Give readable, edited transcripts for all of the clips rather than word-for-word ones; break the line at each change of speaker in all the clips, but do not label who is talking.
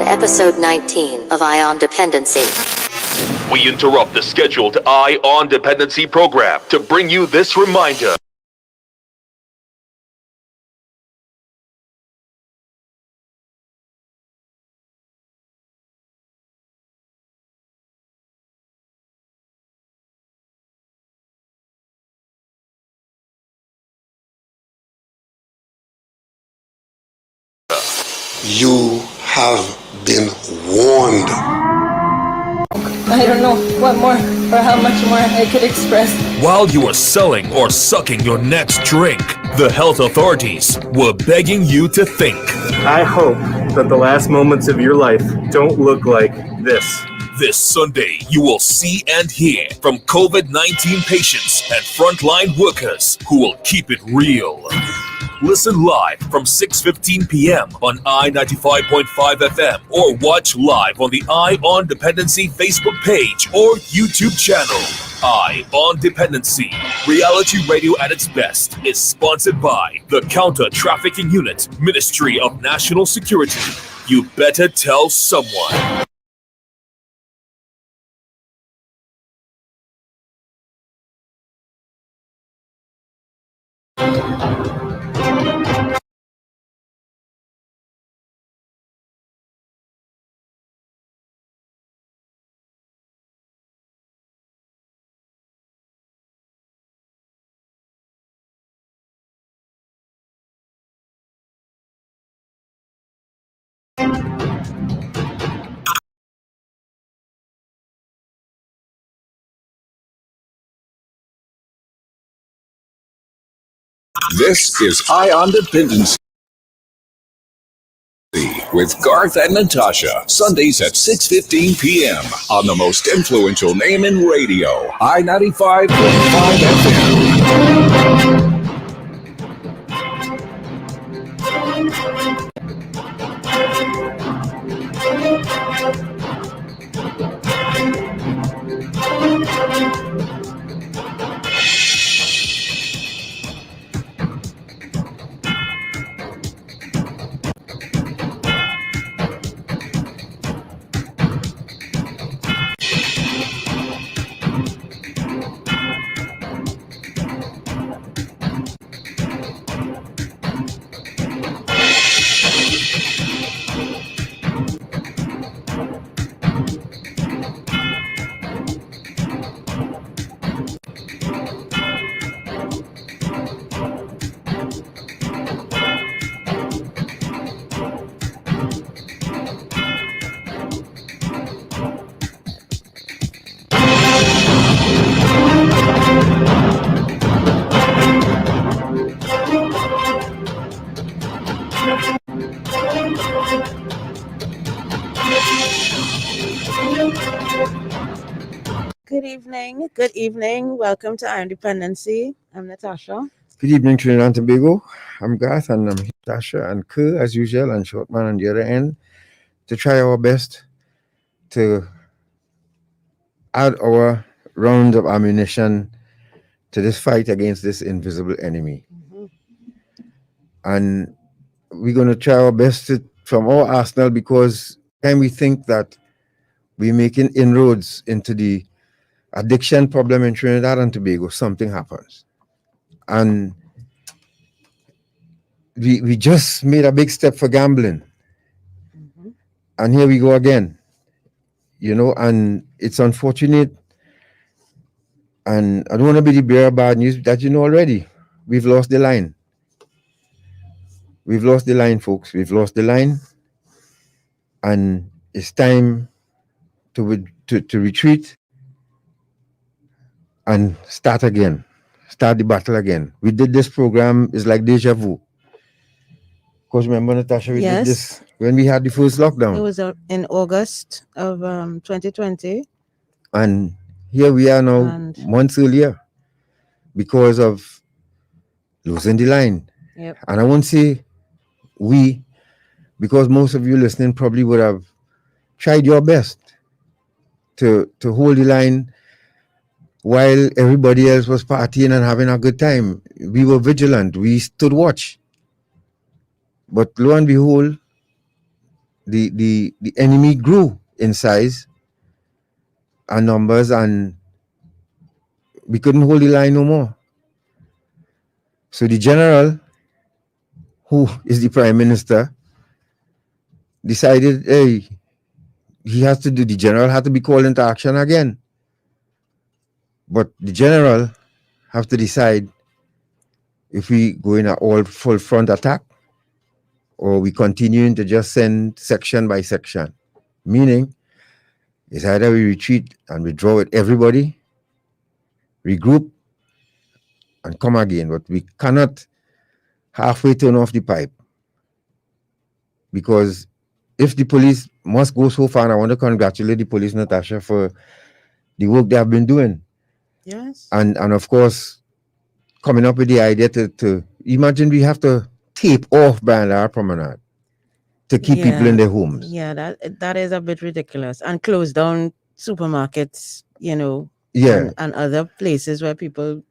episode 19 of Ion Dependency.
We interrupt the scheduled Ion Dependency program to bring you this reminder.
You have been warned.
I don't know what more or how much more I could express.
While you are selling or sucking your next drink, the health authorities were begging you to think.
I hope that the last moments of your life don't look like this.
This Sunday, you will see and hear from COVID-19 patients and frontline workers who will keep it real. Listen live from 6:15 p.m. on I-95.5 FM or watch live on the Eye on Dependency Facebook page or YouTube channel. Eye on Dependency, reality radio at its best, is sponsored by the Counter Trafficking Unit, Ministry of National Security. You better tell someone.
This is Eye on Dependency with Garth and Natasha, Sundays at 6:15 p.m. on the most influential name in radio, I-95.5 FM.
Good evening. Welcome to Iron Dependency. I'm Natasha.
Good evening, Trinidad and Tobago. I'm Garth and I'm Natasha and Kerr as usual, and Shortman on the other end, to try our best to add our rounds of ammunition to this fight against this invisible enemy. Mm-hmm. And we're going to try our best from our arsenal, because time we think that we're making inroads into the addiction problem in Trinidad and Tobago, something happens. And we just made a big step for gambling. Mm-hmm. And here we go again, and it's unfortunate. And I don't want to be the bearer of bad news that already. We've lost the line. We've lost the line, folks. We've lost the line. And it's time to retreat and start again. Start the battle again. We did this program, it's like deja vu. Because remember, Natasha, we did this when we had the first lockdown.
It was in August of 2020.
And here we are now, months earlier, because of losing the line.
Yep.
And I won't say we, because most of you listening probably would have tried your best to hold the line while everybody else was partying and having a good time. We were vigilant. We stood watch. But lo and behold, the enemy grew in size and numbers, and we couldn't hold the line no more. So the general, who is the prime minister, decided, hey, the general had to be called into action again. But the general have to decide if we go in an all full front attack or we continuing to just send section by section. Meaning, it's either we retreat and withdraw with everybody, regroup, and come again. But we cannot halfway turn off the pipe. Because if the police must go so far, and I want to congratulate the police, Natasha, for the work they have been doing.
Yes.
And of course, coming up with the idea to imagine we have to tape off Bandar Promenade to keep people in their homes.
Yeah, that is a bit ridiculous. And close down supermarkets,
Yeah.
and other places where people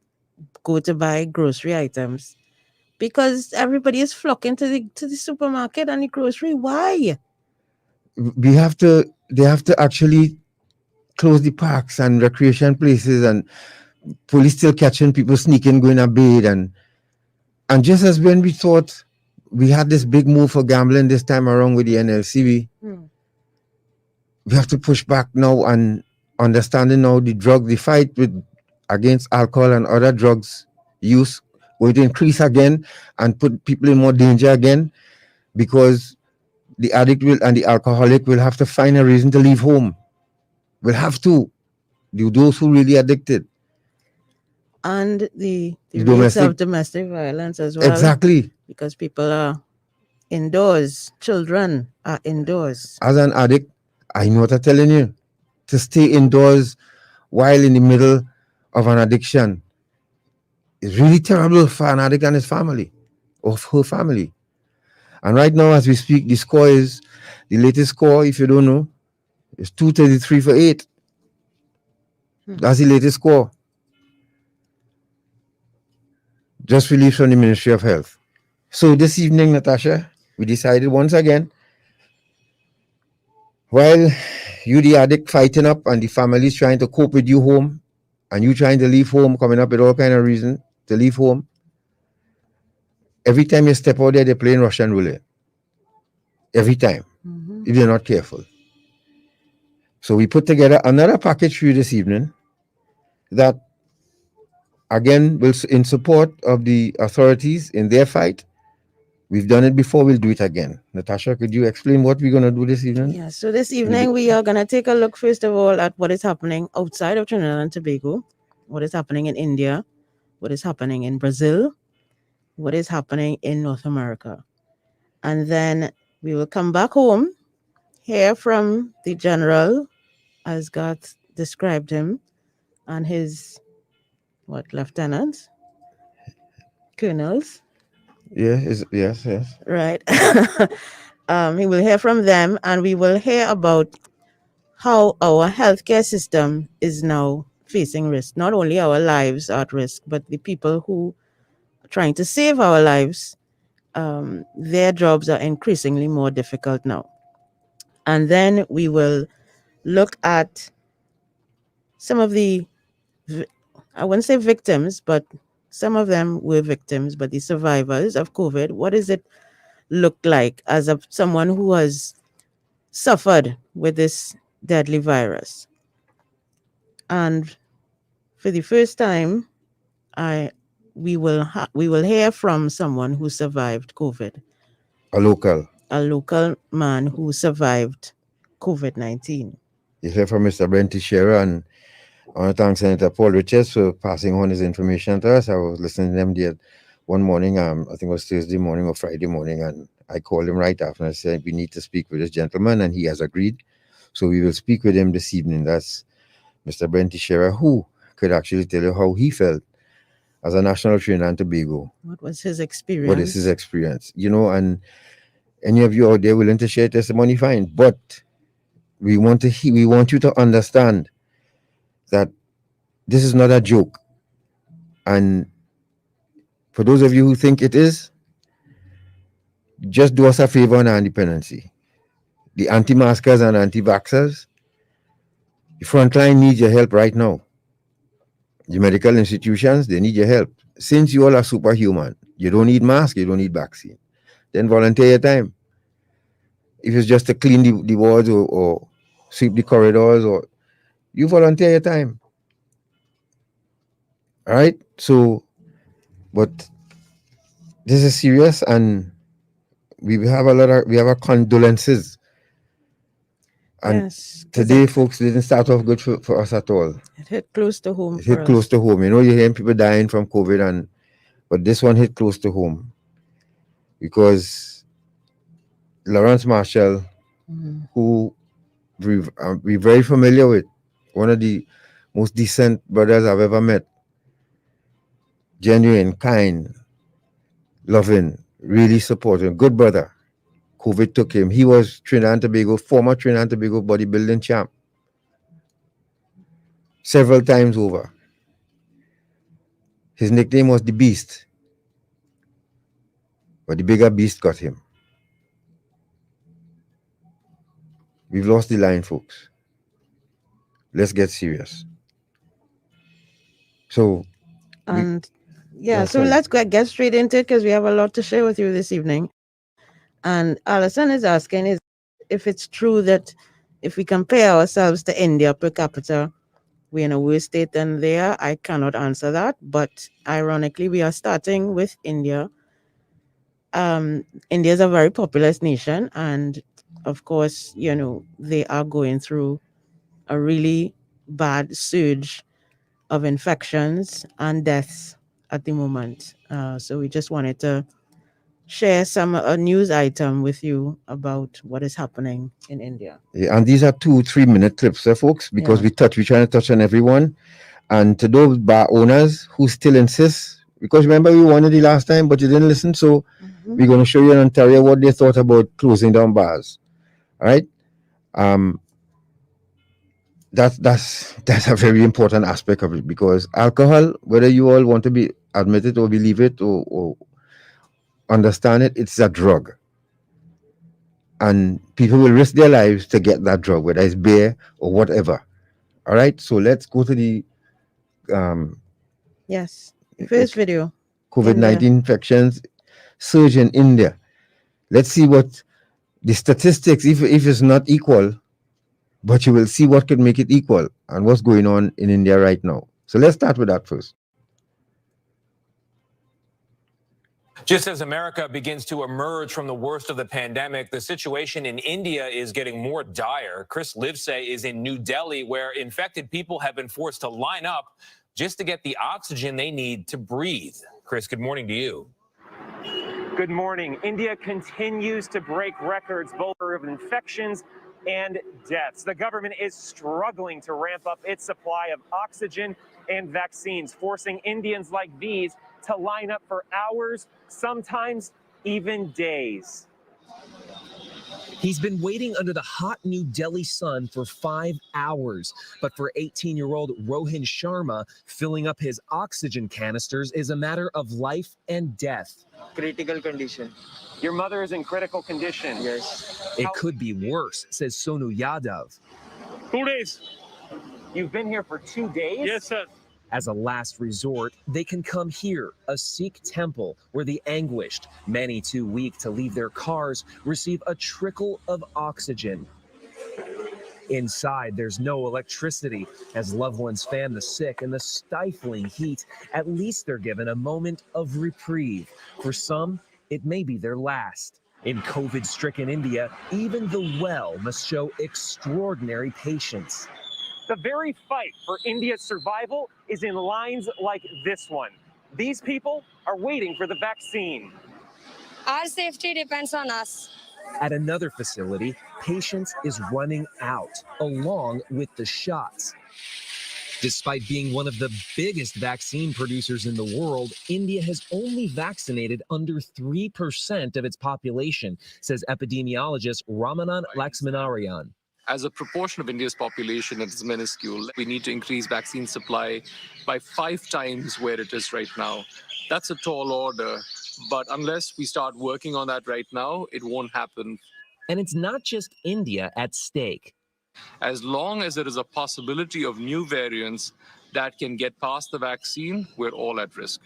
go to buy grocery items. Because everybody is flocking to the supermarket and the grocery. Why?
They have to actually close the parks and recreation places, and police still catching people sneaking, going to bed, and just as when we thought we had this big move for gambling this time around with the NLCB, we have to push back now and understanding now the fight against alcohol and other drugs use going to increase again and put people in more danger again, because the addict and the alcoholic will have to find a reason to leave home. Will have to. Those who really addicted.
And the rates of domestic violence as well.
Exactly.
Because people are indoors. Children are indoors.
As an addict, I know what I'm telling you. To stay indoors while in the middle of an addiction is really terrible for an addict and his family, or her family. And right now, as we speak, the latest score, if you don't know, is 233 for 8. That's the latest score. Just released from the Ministry of Health. So this evening, Natasha, we decided once again, while you the addict fighting up and the family's trying to cope with you home, and you trying to leave home, coming up with all kind of reasons to leave home, every time you step out there, they're playing Russian roulette. Every time, if you're not careful. So we put together another package for you this evening that, again, will in support of the authorities in their fight. We've done it before, we'll do it again. Natasha, could you explain what we're going to do this evening?
Yeah, so this evening we are going to take a look, first of all, at what is happening outside of Trinidad and Tobago, what is happening in India, what is happening in Brazil, what is happening in North America. And then we will come back home, hear from the general, as Garth described him, and his, lieutenants? Colonels?
Yes.
Right. We will hear from them, and we will hear about how our healthcare system is now facing risk. Not only our lives are at risk, but the people who are trying to save our lives, their jobs are increasingly more difficult now. And then we will look at some of the, I wouldn't say victims, but some of them were victims, but the survivors of COVID. What does it look like as someone who has suffered with this deadly virus? And for the first time, we will hear from someone who survived COVID. A local man who survived COVID-19.
You hear from Mr. Brent Teixeira, and I want to thank Senator Paul Richards for passing on his information to us. I was listening to them there one morning, I think it was Thursday morning or Friday morning, and I called him right after and I said, we need to speak with this gentleman, and he has agreed. So we will speak with him this evening. That's Mr. Brent Teixeira, who could actually tell you how he felt as a national of Trinidad and Tobago.
What was his experience?
What is his experience? And any of you out there willing to share testimony, fine. But we want you to understand that this is not a joke. And for those of you who think it is, just do us a favor on our independency. the anti-maskers and anti-vaxxers, the frontline needs your help right now. The medical institutions, they need your help. Since you all are superhuman, you don't need mask, you don't need vaccine. Then volunteer your time. If it's just to clean the wards or sweep the corridors, or you volunteer your time. All right. So, but this is serious, and we have a condolences. And
Yes, 'cause
today, folks, didn't start off good for us at all.
it hit close to home.
It hit close to home. You know, you're hearing people dying from COVID, but this one hit close to home because Lawrence Marshall, who we're very familiar with, one of the most decent brothers I've ever met, genuine, kind, loving, really supportive, good brother. COVID took him. He was former Trinidad and Tobago bodybuilding champ several times over. His nickname was the Beast, but the bigger beast got him. We've lost the line, folks. Let's get serious. So,
let's get straight into it because we have a lot to share with you this evening. And Alison is asking if it's true that if we compare ourselves to India per capita, we're in a worse state than they are. I cannot answer that, but ironically, we are starting with India. India is a very populous nation, and of course, you know, they are going through a really bad surge of infections and deaths at the moment. So we just wanted to share a news item with you about what is happening in India.
Yeah, and these are 2-3 minute clips, folks, because we're trying to touch on everyone. And to those bar owners who still insist, because remember we wanted the last time, but you didn't listen, so we're going to show you in Ontario what they thought about closing down bars. All right, that's a very important aspect of it, because alcohol, whether you all want to admit it or believe it or understand it, it's a drug, and people will risk their lives to get that drug, whether it's beer or whatever. All right, so let's go to the
first video.
COVID-19 infections surge in India. Let's see what the statistics, if it's not equal, but you will see what could make it equal and what's going on in India right now. So let's start with that first.
Just as America begins to emerge from the worst of the pandemic, the situation in India is getting more dire. Chris Livesay is in New Delhi, where infected people have been forced to line up just to get the oxygen they need to breathe. Chris, good morning to you.
Good morning. India continues to break records, both of infections and deaths. The government is struggling to ramp up its supply of oxygen and vaccines, forcing Indians like these to line up for hours, sometimes even days.
He's been waiting under the hot New Delhi sun for 5 hours. But for 18-year-old Rohin Sharma, filling up his oxygen canisters is a matter of life and death.
Critical condition. Your mother is in critical condition.
Yes. It could be worse, says Sonu Yadav.
2 days. You've been here for 2 days?
Yes, sir. As a last resort, they can come here, a Sikh temple, where the anguished, many too weak to leave their cars, receive a trickle of oxygen. Inside, there's no electricity. As loved ones fan the sick in the stifling heat, at least they're given a moment of reprieve. For some, it may be their last. In COVID-stricken India, even the well must show extraordinary patience.
The very fight for India's survival is in lines like this one. These people are waiting for the vaccine.
Our safety depends on us.
At another facility, patience is running out, along with the shots. Despite being one of the biggest vaccine producers in the world, India has only vaccinated under 3% of its population, says epidemiologist Ramanan Laxmanarayan.
As a proportion of India's population, it's minuscule. We need to increase vaccine supply by 5 times where it is right now. That's a tall order, but unless we start working on that right now, it won't happen.
And it's not just India at stake.
As long as there is a possibility of new variants that can get past the vaccine, we're all at risk.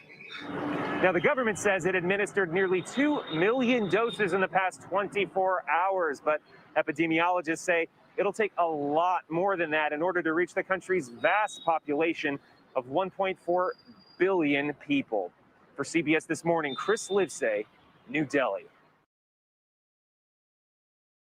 Now, the government says it administered nearly 2 million doses in the past 24 hours, but epidemiologists say it'll take a lot more than that in order to reach the country's vast population of 1.4 billion people. For CBS This Morning, Chris Livesay, New Delhi.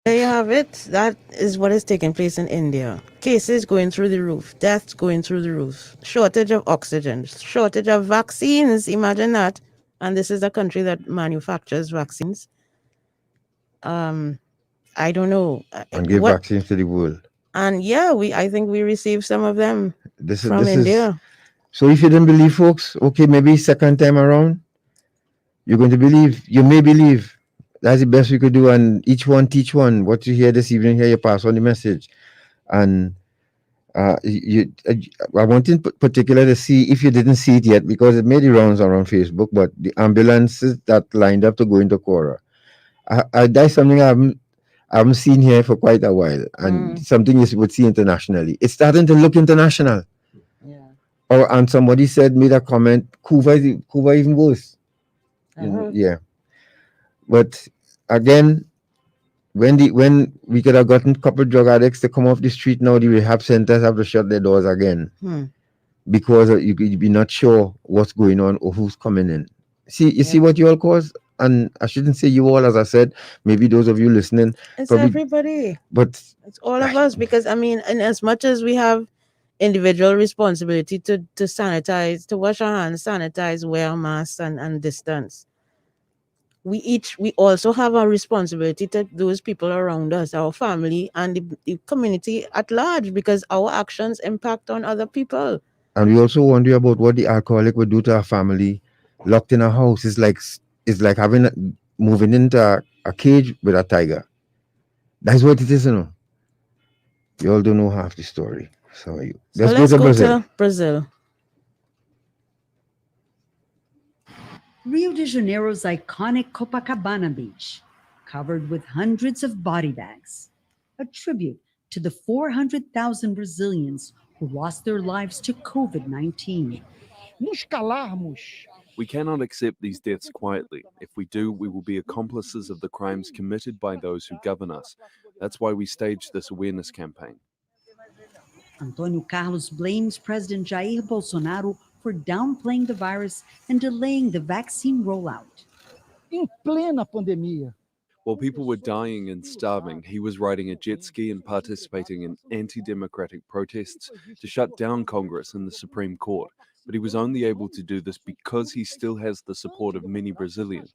There you have it. That is what is taking place in India. Cases going through the roof, deaths going through the roof, shortage of oxygen, shortage of vaccines. Imagine that. And this is a country that manufactures vaccines. I don't know.
And give vaccines to the world.
And yeah, I think we received some of them from India.
So if you didn't believe, folks, okay, maybe second time around, you're going to believe. You may believe. That's the best we could do. And each one teach one. What you hear this evening here, you pass on the message. And I want in particular to see, if you didn't see it yet, because it made the rounds around Facebook, but the ambulances that lined up to go into Quora. That's something I haven't seen here for quite a while. And something you would see internationally. It's starting to look international.
Yeah.
And somebody made a comment, Cuba even worse. Yeah. But again, when we could have gotten a couple of drug addicts to come off the street, now the rehab centers have to shut their doors again because you could be not sure what's going on or who's coming in. See what you all cause? And I shouldn't say you all, as I said, maybe those of you listening.
It's everybody.
But
it's all of us, because I mean, and as much as we have individual responsibility to sanitize, to wash our hands, sanitize, wear masks and distance, we also have a responsibility to those people around us, our family and the community at large, because our actions impact on other people.
And we also wonder about what the alcoholic would do to our family locked in a house. It's like moving into a cage with a tiger. That's what it is, you know. You all don't know half the story. So let's go to
Brazil.
Rio de Janeiro's iconic Copacabana beach, covered with hundreds of body bags, a tribute to the 400,000 Brazilians who lost their lives to COVID-19.
We cannot accept these deaths quietly. If we do, we will be accomplices of the crimes committed by those who govern us. That's why we staged this awareness campaign.
Antonio Carlos blames President Jair Bolsonaro for downplaying the virus and delaying the vaccine rollout.
Em plena pandemia.
While people were dying and starving, he was riding a jet ski and participating in anti-democratic protests to shut down Congress and the Supreme Court. But he was only able to do this because he still has the support of many Brazilians.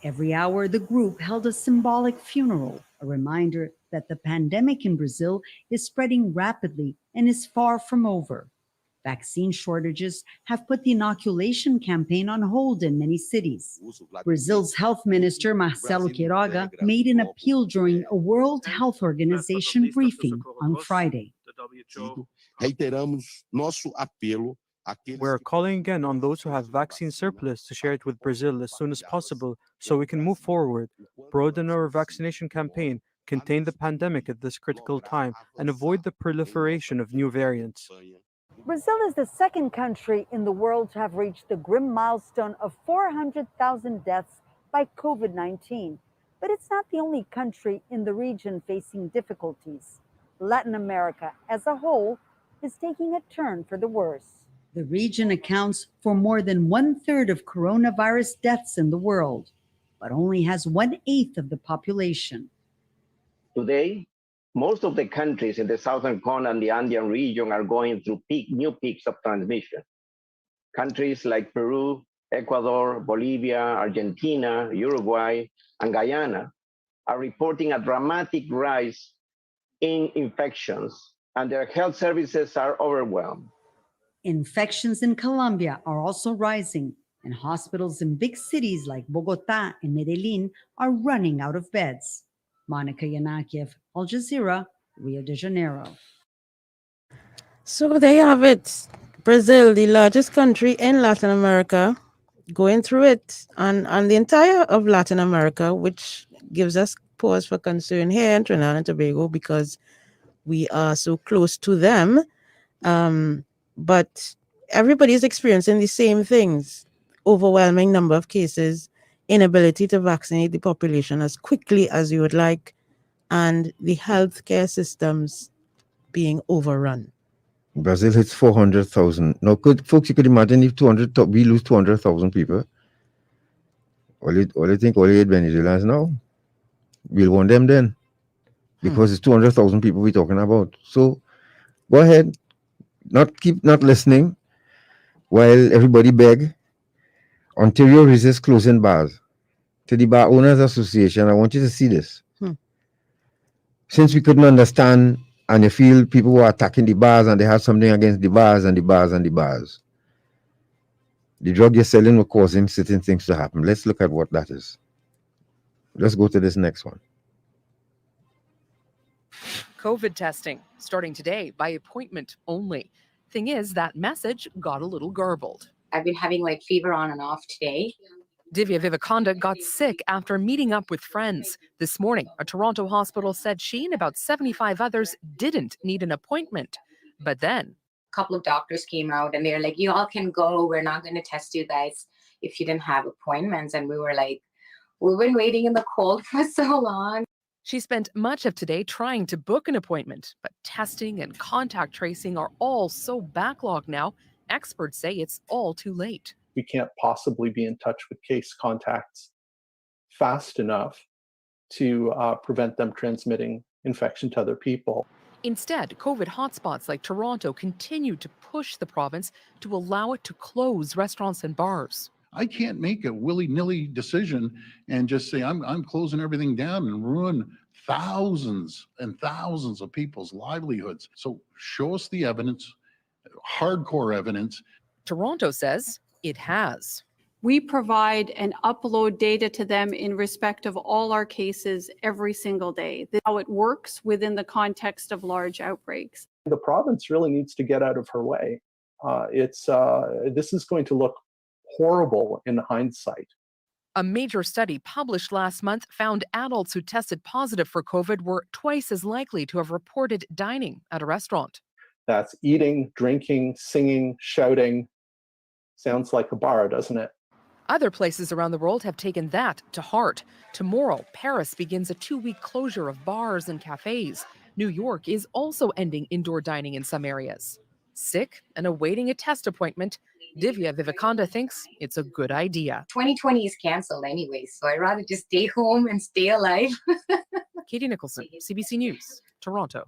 Every hour, the group held a symbolic funeral, a reminder that the pandemic in Brazil is spreading rapidly and is far from over. Vaccine shortages have put the inoculation campaign on hold in many cities. Brazil's health minister, Marcelo Queiroga, made an appeal during a World Health Organization briefing on Friday.
We're calling again on those who have vaccine surplus to share it with Brazil as soon as possible so we can move forward, broaden our vaccination campaign, contain the pandemic at this critical time, and avoid the proliferation of new variants.
Brazil is the second country in the world to have reached the grim milestone of 400,000 deaths by COVID-19. But it's not the only country in the region facing difficulties. Latin America as a whole is taking a turn for the worse.
The region accounts for more than 1/3 of coronavirus deaths in the world, but only has 1/8 of the population.
Today, most of the countries in the southern corner and the Andean region are going through new peaks of transmission. Countries like Peru, Ecuador, Bolivia, Argentina, Uruguay, and Guyana are reporting a dramatic rise in infections, and their health services are overwhelmed.
Infections in Colombia are also rising, and hospitals in big cities like Bogota and Medellin are running out of beds. Monica Yanakiev, Al Jazeera, Rio de Janeiro.
So there you have it. Brazil, the largest country in Latin America, going through it, and the entire of Latin America, which gives us pause for concern here in Trinidad and Tobago because we are so close to them. But everybody is experiencing the same things. Overwhelming number of cases, inability to vaccinate the population as quickly as you would like, and the healthcare systems being overrun.
Brazil hits 400,000. Now, folks, you could imagine if we lose 200,000 people. All you think all 8 Venezuelans now, we'll want them then. Because it's 200,000 people we're talking about. So go ahead, keep not listening while everybody beg. Ontario resists closing bars. To the Bar Owners Association, I want you to see this. Since we couldn't understand and you feel people were attacking the bars and they had something against the bars and the bars and the bars, the drug you're selling were causing certain things to happen. Let's look at what that is. Let's go to this next one.
COVID testing, starting today by appointment only. Thing is, that message got a little garbled.
I've been having like fever on and off today.
Divya Vivekananda got sick after meeting up with friends. This morning, a Toronto hospital said she and about 75 others didn't need an appointment. But then
a couple of doctors came out and they're like, you all can go. We're not going to test you guys if you didn't have appointments. And we were like, we've been waiting in the cold for so long.
She spent much of today trying to book an appointment, but testing and contact tracing are all so backlogged now, experts say it's all too late.
We can't possibly be in touch with case contacts fast enough to prevent them transmitting infection to other people.
Instead, COVID hotspots like Toronto continue to push the province to allow it to close restaurants and bars.
I can't make a willy-nilly decision and just say I'm closing everything down and ruin thousands and thousands of people's livelihoods. So show us the evidence, hardcore evidence.
Toronto says it has.
We provide and upload data to them in respect of all our cases every single day. That's how it works within the context of large outbreaks.
The province really needs to get out of her way. This is going to look horrible in hindsight.
A major study published last month found adults who tested positive for COVID were twice as likely to have reported dining at a restaurant.
That's eating, drinking, singing, shouting. Sounds like a bar, doesn't it?
Other places around the world have taken that to heart. Tomorrow, Paris begins a 2-week closure of bars and cafes. New York is also ending indoor dining in some areas. Sick and awaiting a test appointment, Divya Vivekananda thinks it's a good idea.
2020 is canceled anyway, so I'd rather just stay home and stay alive.
Katie Nicholson, CBC News, Toronto.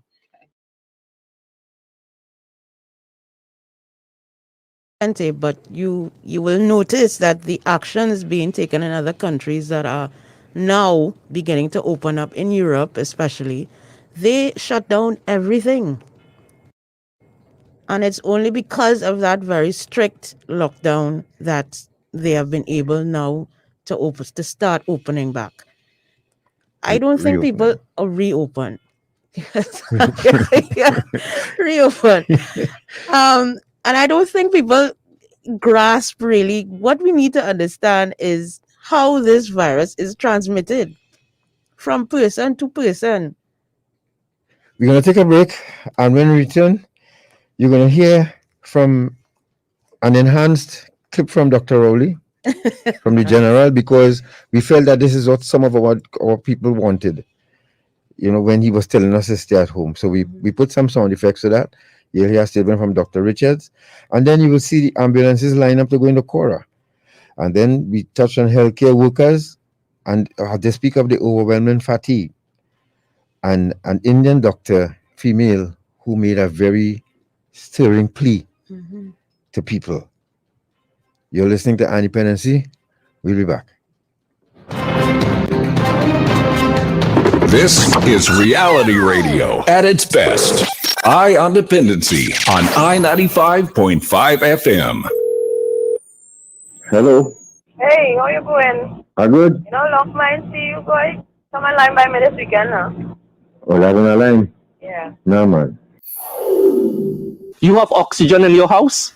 But you will notice that the action is being taken in other countries that are now beginning to open up, in Europe especially. They shut down everything. And it's only because of that very strict lockdown that they have been able now to start opening back. I don't think people are reopen. Reopen. And I don't think people grasp really what we need to understand is how this virus is transmitted from person to person.
We're going to take a break, and when we return, you're going to hear from an enhanced clip from Dr. Rowley, from the general, because we felt that this is what some of our people wanted, when he was telling us to stay at home. So we put some sound effects to that. You'll hear a statement from Dr. Richards, and then you will see the ambulances line up to go into Cora. And then we touch on healthcare workers, and they speak of the overwhelming fatigue. And an Indian doctor, female, who made a very stirring plea to people. You're listening to Dependency. We'll be back.
This is reality radio at its best. Eye on Dependency on I-95.5 FM.
Hello.
Hey, how you going?
I'm good.
Long mind see you guys. Come on line by me this weekend now.
Oh, that on the line?
Yeah.
No, man.
You have oxygen in your house?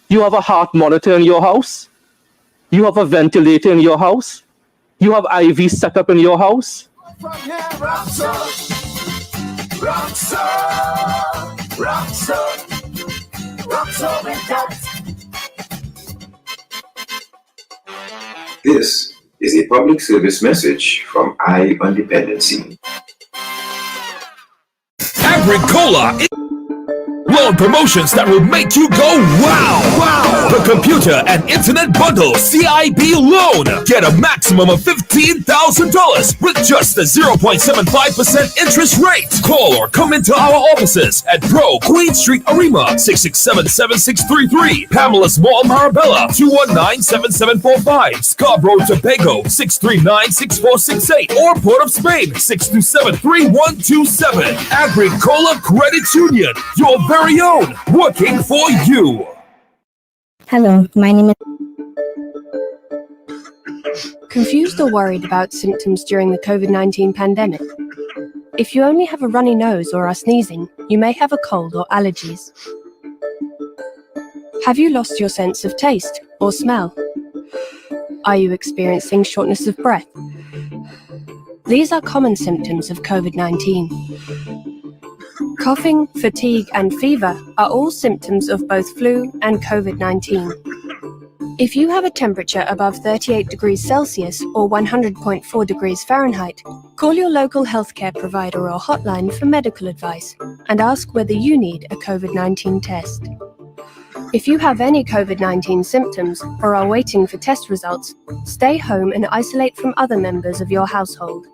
You have a heart monitor in your house? You have a ventilator in your house? You have IV set up in your house?
This is a public service message from I on Dependency.
Agricola. Loan promotions that will make you go wow! Wow! The computer and internet bundle CIB loan. Get a maximum of $15,000 with just a 0.75% interest rate. Call or come into our offices at Pro Queen Street, Arima, 667-7633. Pamela's Mall, Marabella, 219-7745. Scarborough, Tobago, 639-6468. Or Port of Spain, 627-3127. Agricola Credit Union. Your very own, working for you.
Hello, my name is...
Confused or worried about symptoms during the COVID-19 pandemic? If you only have a runny nose or are sneezing, you may have a cold or allergies. Have you lost your sense of taste or smell? Are you experiencing shortness of breath? These are common symptoms of COVID-19. Coughing, fatigue, and fever are all symptoms of both flu and COVID-19. If you have a temperature above 38 degrees Celsius or 100.4 degrees Fahrenheit, call your local healthcare provider or hotline for medical advice and ask whether you need a COVID-19 test. If you have any COVID-19 symptoms or are waiting for test results, stay home and isolate from other members of your household.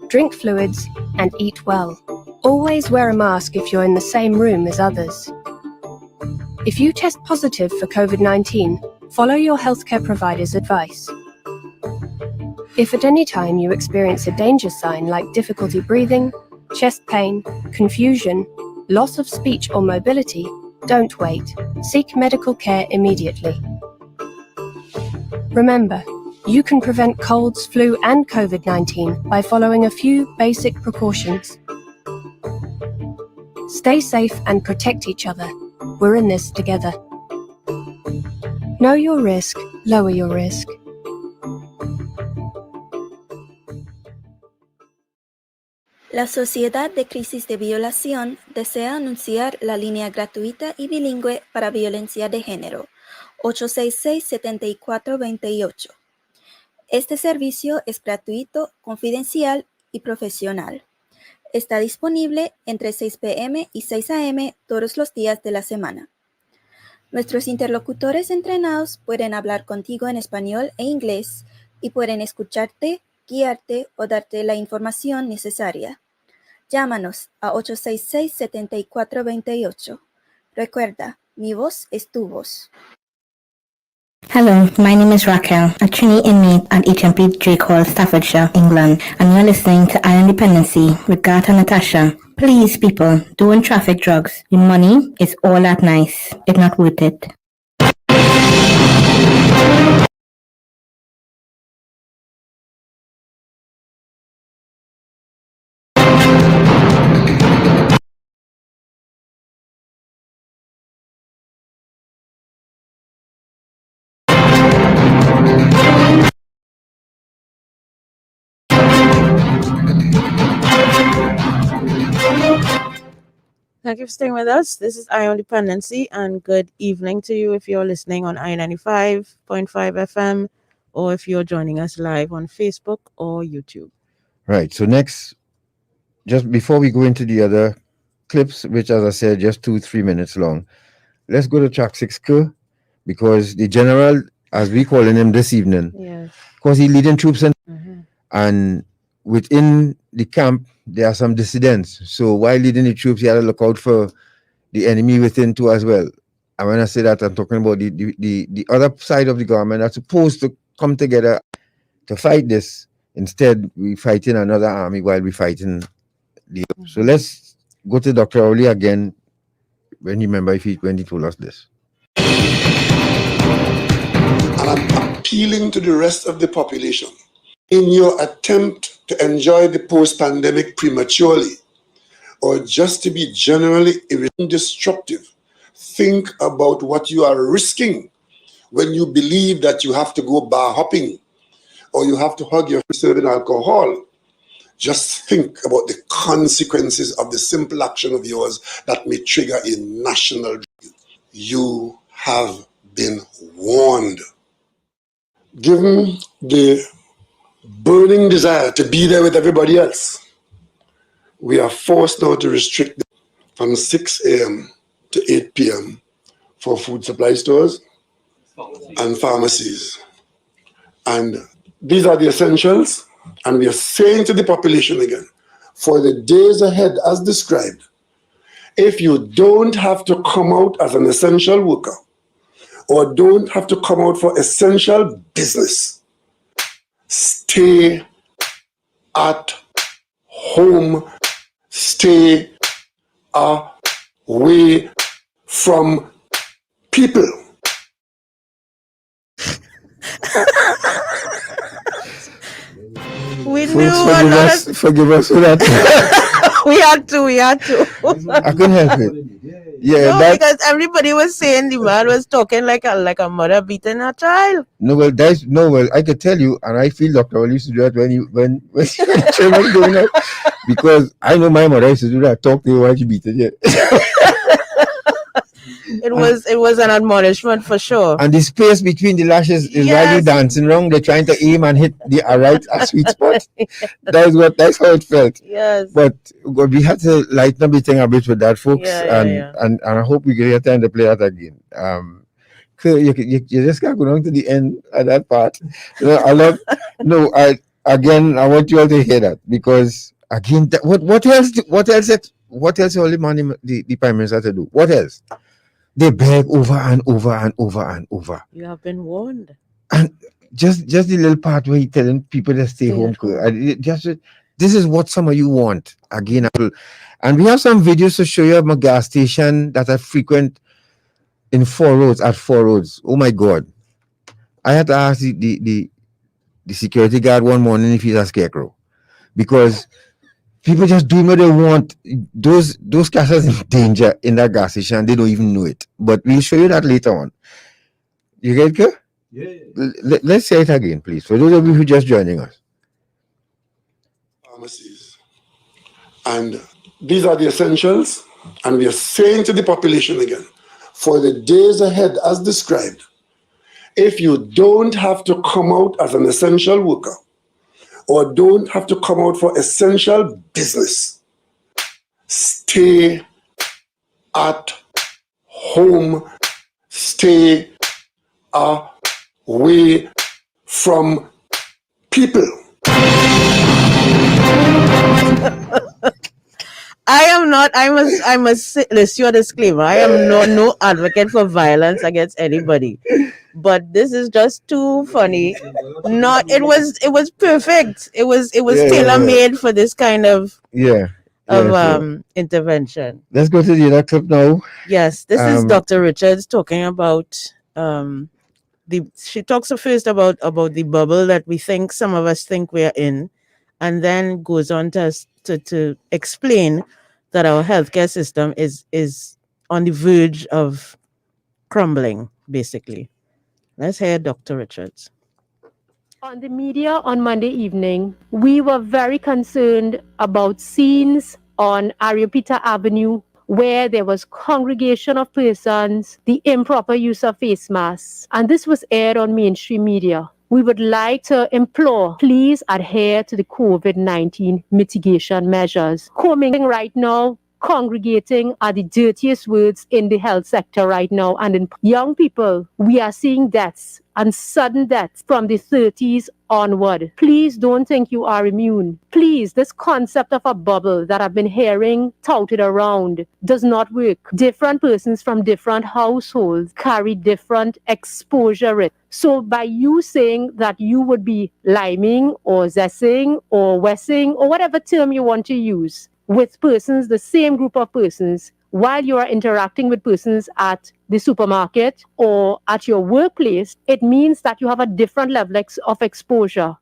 Drink fluids and eat well. Always wear a mask if you're in the same room as others. If you test positive for COVID-19, follow your healthcare provider's advice. If at any time you experience a danger sign like difficulty breathing, chest pain, confusion, loss of speech or mobility, don't wait. Seek medical care immediately. Remember, you can prevent colds, flu, and COVID-19 by following a few basic precautions. Stay safe and protect each other. We're in this together. Know your risk, lower your risk.
La Sociedad de Crisis de Violación desea anunciar la línea gratuita y bilingüe para violencia de género, 866-7428. Este servicio es gratuito, confidencial y profesional. Está disponible entre 6 p.m. y 6 a.m. todos los días de la semana. Nuestros interlocutores entrenados pueden hablar contigo en español e inglés y pueden escucharte, guiarte o darte la información necesaria. Llámanos a 866-7428. Recuerda, mi voz es tu voz.
Hello, my name is Raquel, a trainee inmate at HMP Drake Hall, Staffordshire, England, and you're listening to I on Dependency with Garth and Natasha. Please, people, don't traffic drugs. The money is all that nice. It's not worth it.
Thank you for staying with us. This is I on Dependency, and good evening to you if you're listening on I-95.5 FM or if you're joining us live on Facebook or YouTube.
Right. So next, just before we go into the other clips, which, as I said, just 2-3 minutes long, let's go to track 6 because the general, as we calling him this evening, because he's leading troops and within the camp, there are some dissidents. So while leading the troops, he had to look out for the enemy within too as well. And when I say that, I'm talking about the other side of the government that's supposed to come together to fight this. Instead, we fighting another army while we fighting the. So let's go to Dr. Rowley again when he told us this.
And I'm appealing to the rest of the population. In your attempt to enjoy the post-pandemic prematurely, or just to be generally disruptive, think about what you are risking when you believe that you have to go bar hopping or you have to hug your serving alcohol, just think about the consequences of the simple action of yours that may trigger a national. You have been warned. Given the burning desire to be there with everybody else, we are forced now to restrict from 6 a.m. to 8 p.m. for food supply stores and pharmacies. And these are the essentials. And we are saying to the population again, for the days ahead as described, if you don't have to come out as an essential worker or don't have to come out for essential business, stay at home, stay away from people.
We knew
Forgive us for that.
we had to.
I couldn't help it. Yeah,
no,
that,
because everybody was saying the man was talking like a mother beating her child.
I could tell you, and I feel Dr. Wall used to do that when children was going out, because I know my mother used to do that, talk to you while she beat it. Yeah.
It was an admonishment for sure.
And the space between the lashes is while you're dancing around, they're trying to aim and hit the right sweet spot. That's how it felt.
Yes.
But we had to lighten up the thing a bit with that, folks. And I hope we get time to play that again. You just can't go down to the end of that part. I want you all to hear that, because again, what else all the Prime Minister to do? What else? They beg over and over and over and over.
You have been warned.
And just the little part where he's telling people to stay home. This is what some of you want. Again, and we have some videos to show you of my gas station that I frequent at 4 roads. Oh my God. I had to ask the security guard one morning if he's a scarecrow, because people just do what they want. Those cars are in danger in that gas station. They don't even know it. But we'll show you that later on. You get it? Yeah. Let's say it again, please, for those of you who are just joining us.
Pharmacies. And these are the essentials. And we are saying to the population again, for the days ahead as described, if you don't have to come out as an essential worker or don't have to come out for essential business, stay at home, stay away from people.
I must list your disclaimer. I am no advocate for violence against anybody. But this is just too funny. It was perfect. It was tailor-made for this kind of intervention.
Let's go to the other clip now.
Yes, this is Dr. Richards talking about she talks first about the bubble that some of us think we are in, and then goes on to explain that our healthcare system is on the verge of crumbling, basically. Let's hear Dr. Richards.
On the media on Monday evening, we were very concerned about scenes on Areopita Avenue where there was congregation of persons, the improper use of face masks, and this was aired on mainstream media. We would like to implore, please adhere to the COVID-19 mitigation measures. Coming right now, congregating are the dirtiest words in the health sector right now. And in young people, we are seeing deaths and sudden deaths from the 30s onward. Please don't think you are immune. Please, this concept of a bubble that I've been hearing touted around does not work. Different persons from different households carry different exposure risks. So by you saying that you would be liming or zessing or wessing or whatever term you want to use with persons, the same group of persons, while you are interacting with persons at the supermarket or at your workplace, it means that you have a different level of exposure.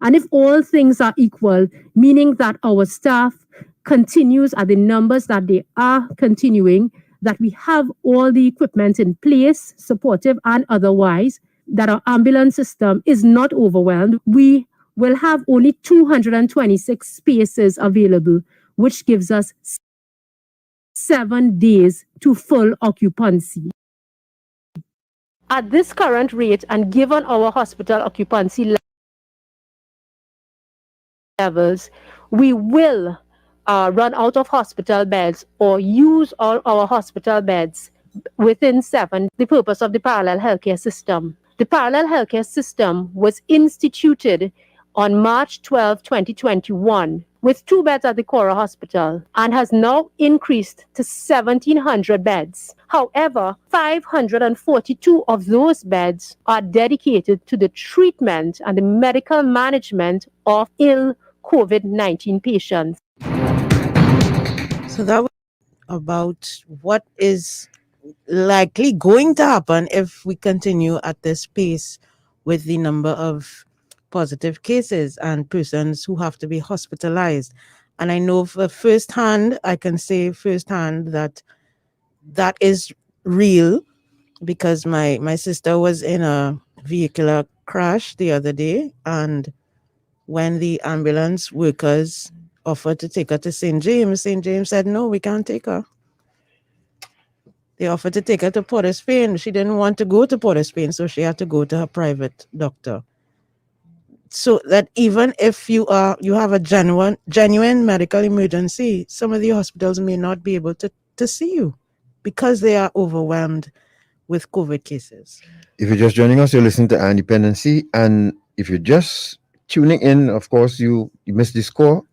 And if all things are equal, meaning that our staff continues at the numbers that they are continuing, that we have all the equipment in place, supportive and otherwise, that our ambulance system is not overwhelmed. We will have only 226 spaces available, which gives us 7 days to full occupancy. At this current rate, and given our hospital occupancy levels, we will run out of hospital beds or use all our hospital beds within 7. The purpose of the parallel healthcare system. The parallel healthcare system was instituted on March 12, 2021, with 2 beds at the Cora Hospital and has now increased to 1,700 beds. However, 542 of those beds are dedicated to the treatment and the medical management of ill COVID-19 patients.
So that was about what is likely going to happen if we continue at this pace with the number of positive cases and persons who have to be hospitalized. And I know for firsthand, I can say firsthand that that is real, because my sister was in a vehicular crash the other day, and when the ambulance workers offered to take her to St. James said, no, we can't take her. They offered to take her to Port of Spain. She didn't want to go to Port of Spain, so she had to go to her private doctor. So that even if you have a genuine medical emergency, some of the hospitals may not be able to see you because they are overwhelmed with COVID cases.
If you're just joining us, you're listening to Dependency, and if you're just tuning in, of course, you missed the score,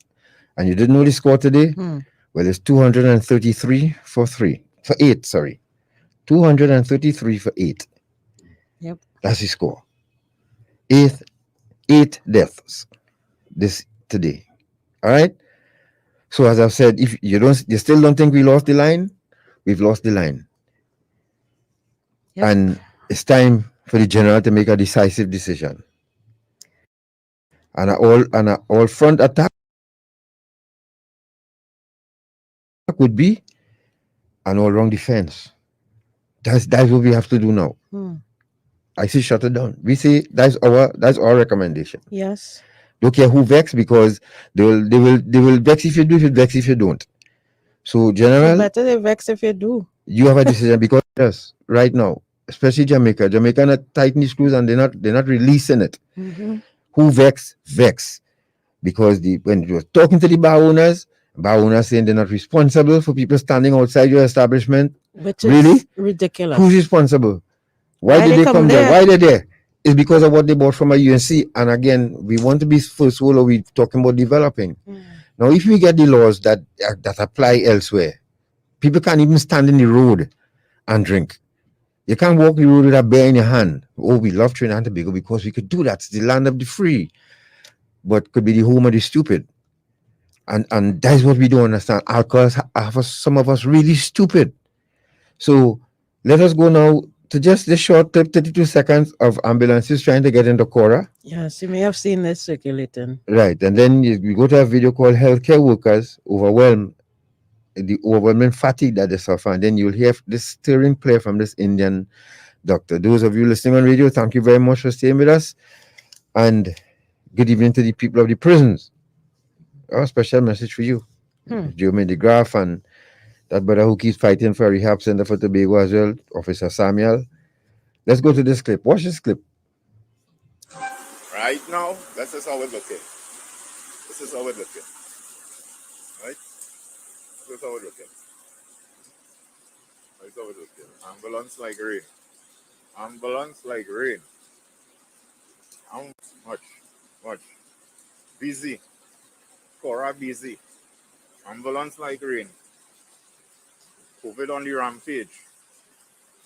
and you didn't know the score today. Well, it's 233 for 8, sorry. 233 for 8.
Yep.
That's the score. 8 deaths today. All right. So as I've said, if you still don't think we lost the line, we've lost the line.
Yep.
And it's time for the general to make a decisive decision. And an all front attack would be an all round defense. That's what we have to do now. I say shut it down. We say that's our recommendation.
Yes.
Don't care who vex, because they will vex if you do, if vex if you don't. So general,
So better they vex if you do.
you have a decision, because yes, right now, especially Jamaica not tightening the screws, and they're not releasing it. Who vex? Because when you're talking to the bar owners saying they're not responsible for people standing outside your establishment.
Which
really?
is ridiculous.
Who's responsible? Why did they come there? Why they're there? It's because of what they bought from a UNC. And again, we want to be first world, or we're talking about developing. Now, if we get the laws that apply elsewhere, people can't even stand in the road and drink. You can't walk the road with a beer in your hand. Oh, we love Trinidad and Tobago because we could do that. It's the land of the free, but could be the home of the stupid. And that's what we don't understand. Alcohol have some of us really stupid. So let us go now to just this short clip, 32 seconds of ambulances trying to get into Cora.
Yes, you may have seen this circulating.
Right. And then we go to a video called Healthcare Workers Overwhelmed, the overwhelming fatigue that they suffer. And then you'll hear this stirring play from this Indian doctor. Those of you listening on radio, thank you very much for staying with us. And good evening to the people of the prisons. A special message for you. Jeremy de Graaf and that brother who keeps fighting for a rehab center for Tobago as well, Officer Samuel. Let's go to this clip. Watch this clip.
Right now, this is how it's looking. This is how it's looking. Right? This is how it's looking. This is how it's looking. Ambulance like rain. Ambulance like rain. Much. Busy. Cora busy. Ambulance like rain. COVID on the rampage.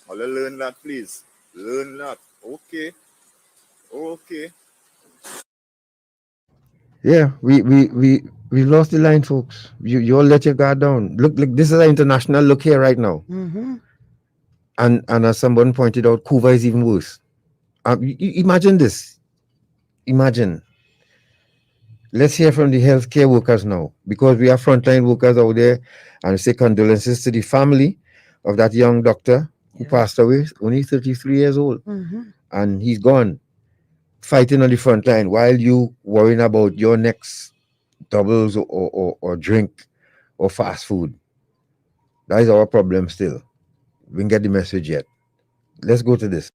I'll learn that, please. Learn that. Okay.
Yeah, we lost the line, folks. You all let your guard down. Look, this is an international look here right now. And as someone pointed out, Cuba is even worse. Imagine this. Imagine. Let's hear from the healthcare workers now, because we have frontline workers out there, and say condolences to the family of that young doctor who passed away, only 33 years old. and he's gone fighting on the front line while you worrying about your next doubles or drink or fast food. That is our problem still. We didn't get the message yet. Let's go to this.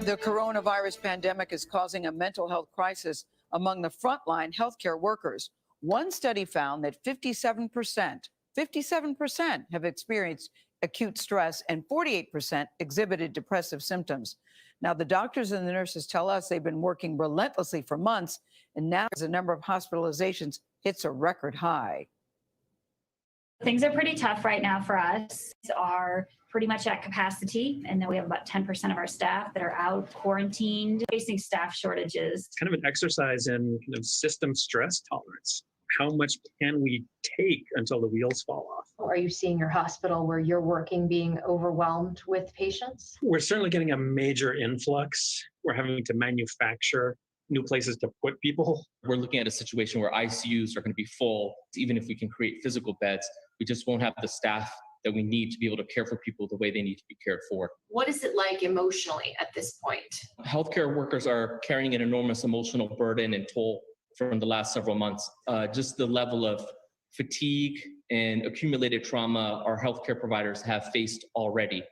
The coronavirus pandemic is causing a mental health crisis among the frontline healthcare workers. One study found that 57% have experienced acute stress and 48% exhibited depressive symptoms. Now, the doctors and the nurses tell us they've been working relentlessly for months, and now the number of hospitalizations hits a record high.
Things are pretty tough right now for us. We are pretty much at capacity, and then we have about 10% of our staff that are out quarantined, facing staff shortages.
It's kind of an exercise in kind of system stress tolerance. How much can we take until the wheels fall off?
Are you seeing your hospital where you're working being overwhelmed with patients?
We're certainly getting a major influx. We're having to manufacture new places to put people.
We're looking at a situation where ICUs are going to be full. Even if we can create physical beds, we just won't have the staff that we need to be able to care for people the way they need to be cared for.
What is it like emotionally at this point?
Healthcare workers are carrying an enormous emotional burden and toll from the last several months. Just the level of fatigue and accumulated trauma our healthcare providers have faced already.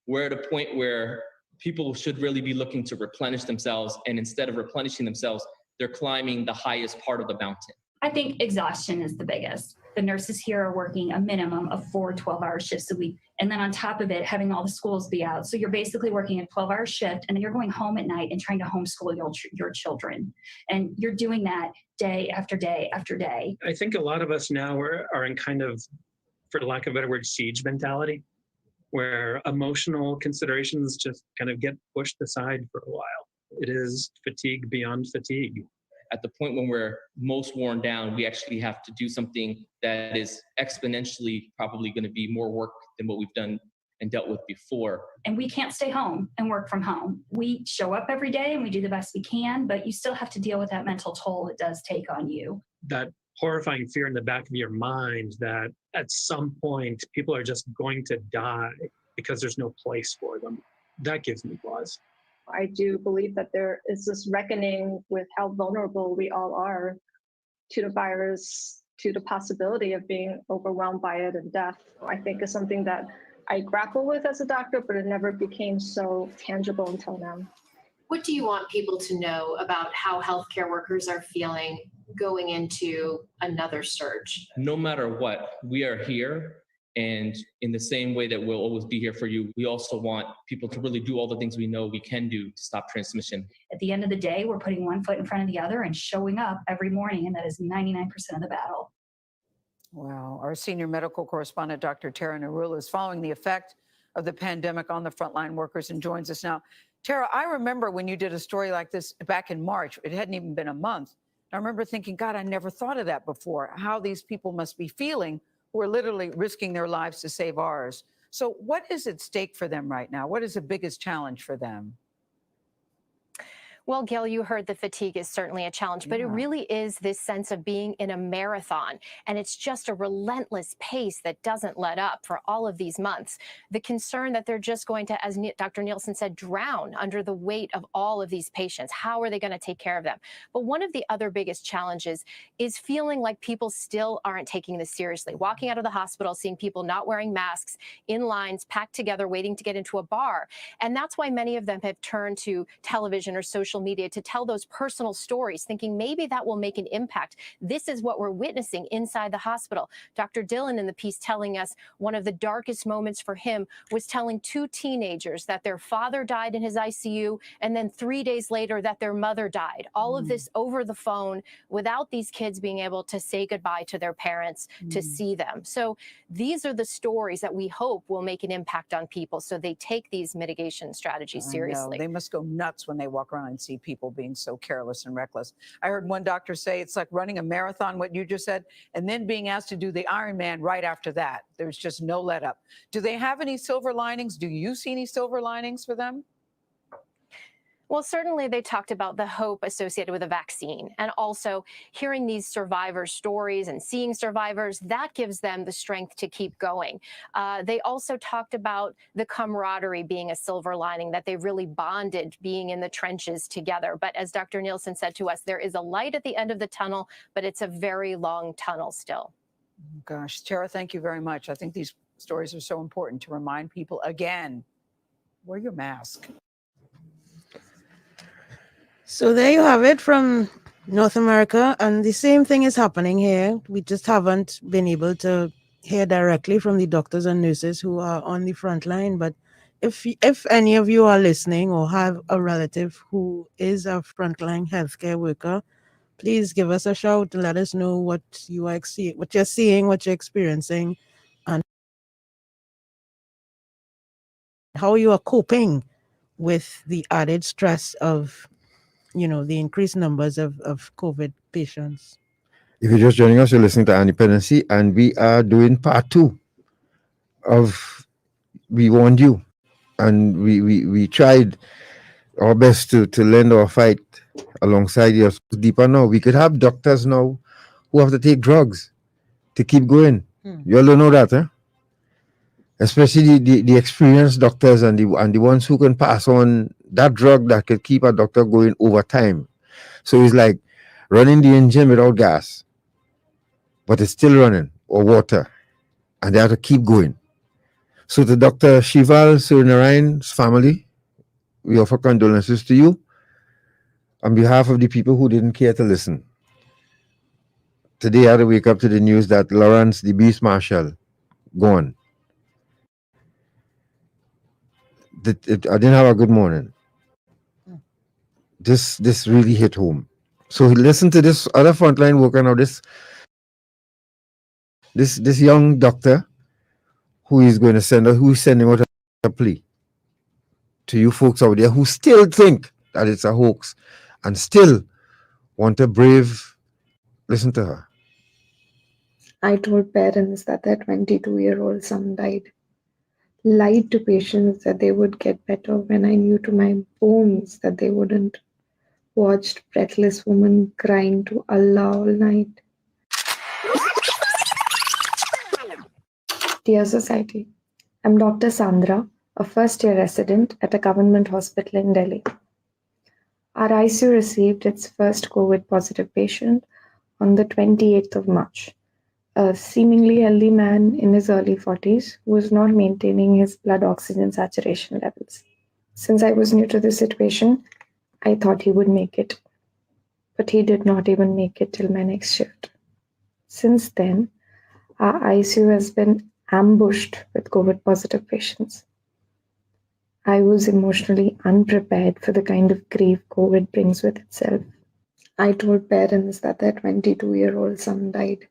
We're at a point where people should really be looking to replenish themselves, and instead of replenishing themselves, they're climbing the highest part of the mountain.
I think exhaustion is the biggest. The nurses here are working a minimum of 4 12-hour shifts a week. And then on top of it, having all the schools be out. So you're basically working a 12-hour shift, and then you're going home at night and trying to homeschool your children. And you're doing that day after day after day.
I think a lot of us now are in kind of, for lack of a better word, siege mentality, where emotional considerations just kind of get pushed aside for a while. It is fatigue beyond fatigue.
At the point when we're most worn down, we actually have to do something that is exponentially probably going to be more work than what we've done and dealt with before.
And we can't stay home and work from home. We show up every day and we do the best we can, but you still have to deal with that mental toll it does take on you.
That horrifying fear in the back of your mind that at some point people are just going to die because there's no place for them. That gives me pause.
I do believe that there is this reckoning with how vulnerable we all are to the virus, to the possibility of being overwhelmed by it and death. I think is something that I grapple with as a doctor, but it never became so tangible until now.
What do you want people to know about how healthcare workers are feeling going into another surge?
No matter what, we are here. And in the same way that we'll always be here for you, we also want people to really do all the things we know we can do to stop transmission.
At the end of the day, we're putting one foot in front of the other and showing up every morning, and that is 99% of the battle.
Wow. Our senior medical correspondent, Dr. Tara Narula, is following the effect of the pandemic on the frontline workers and joins us now. Tara, I remember when you did a story like this back in March. It hadn't even been a month. I remember thinking, God, I never thought of that before, how these people must be feeling who are literally risking their lives to save ours. So what is at stake for them right now? What is the biggest challenge for them?
Well, Gail, you heard the fatigue is certainly a challenge, but it really is this sense of being in a marathon. And it's just a relentless pace that doesn't let up for all of these months. The concern that they're just going to, as Dr. Nielsen said, drown under the weight of all of these patients. How are they going to take care of them? But one of the other biggest challenges is feeling like people still aren't taking this seriously. Walking out of the hospital, seeing people not wearing masks, in lines, packed together, waiting to get into a bar. And that's why many of them have turned to television or social media to tell those personal stories, thinking maybe that will make an impact. This is what we're witnessing inside the hospital. Dr. Dillon in the piece telling us one of the darkest moments for him was telling 2 teenagers that their father died in his ICU, and then 3 days later that their mother died. All of this over the phone without these kids being able to say goodbye to their parents, to see them. So these are the stories that we hope will make an impact on people so they take these mitigation strategies seriously.
They must go nuts when they walk around and see people being so careless and reckless. I heard one doctor say it's like running a marathon, what you just said, and then being asked to do the Ironman right after that. There's just no let up. Do they have any silver linings? Do you see any silver linings for them?
Well, certainly they talked about the hope associated with a vaccine, and also hearing these survivors' stories and seeing survivors, that gives them the strength to keep going. They also talked about the camaraderie being a silver lining, that they really bonded being in the trenches together. But as Dr. Nielsen said to us, there is a light at the end of the tunnel, but it's a very long tunnel still.
Gosh, Tara, thank you very much. I think these stories are so important to remind people again, wear your mask.
So there you have it from North America, and the same thing is happening here. We just haven't been able to hear directly from the doctors and nurses who are on the front line. But if any of you are listening or have a relative who is a frontline healthcare worker, please give us a shout and let us know what you are what you're seeing, what you're experiencing, and how you are coping with the added stress of the increased numbers of COVID patients.
If you're just joining us, you're listening to Dependency, and we are doing part 2 of We Warned You. And we tried our best to lend our fight alongside yours deeper now. We could have doctors now who have to take drugs to keep going. You all don't know that, huh? Especially the experienced doctors and the ones who can pass on that drug that could keep a doctor going over time. So it's like running the engine without gas, but it's still running, or water, and they have to keep going. So to Dr. Shival Surnarayan's family, we offer condolences to you on behalf of the people who didn't care to listen. Today I had to wake up to the news that Lawrence, the Beast Marshal, gone. I didn't have a good morning. This really hit home. So listen to this other frontline worker now, this young doctor who is going to who's sending out a plea to you folks out there who still think that it's a hoax and still want to brave. Listen to her.
I told parents that their 22-year-old son died. Lied to patients that they would get better when I knew to my bones that they wouldn't. Watched breathless women crying to Allah all night. Dear Society, I'm Dr. Sandra, a first-year resident at a government hospital in Delhi. Our ICU received its first COVID-positive patient on the 28th of March. A seemingly healthy man in his early 40s who was not maintaining his blood oxygen saturation levels. Since I was new to the situation, I thought he would make it. But he did not even make it till my next shift. Since then, our ICU has been ambushed with COVID-positive patients. I was emotionally unprepared for the kind of grief COVID brings with itself. I told parents that their 22-year-old son died.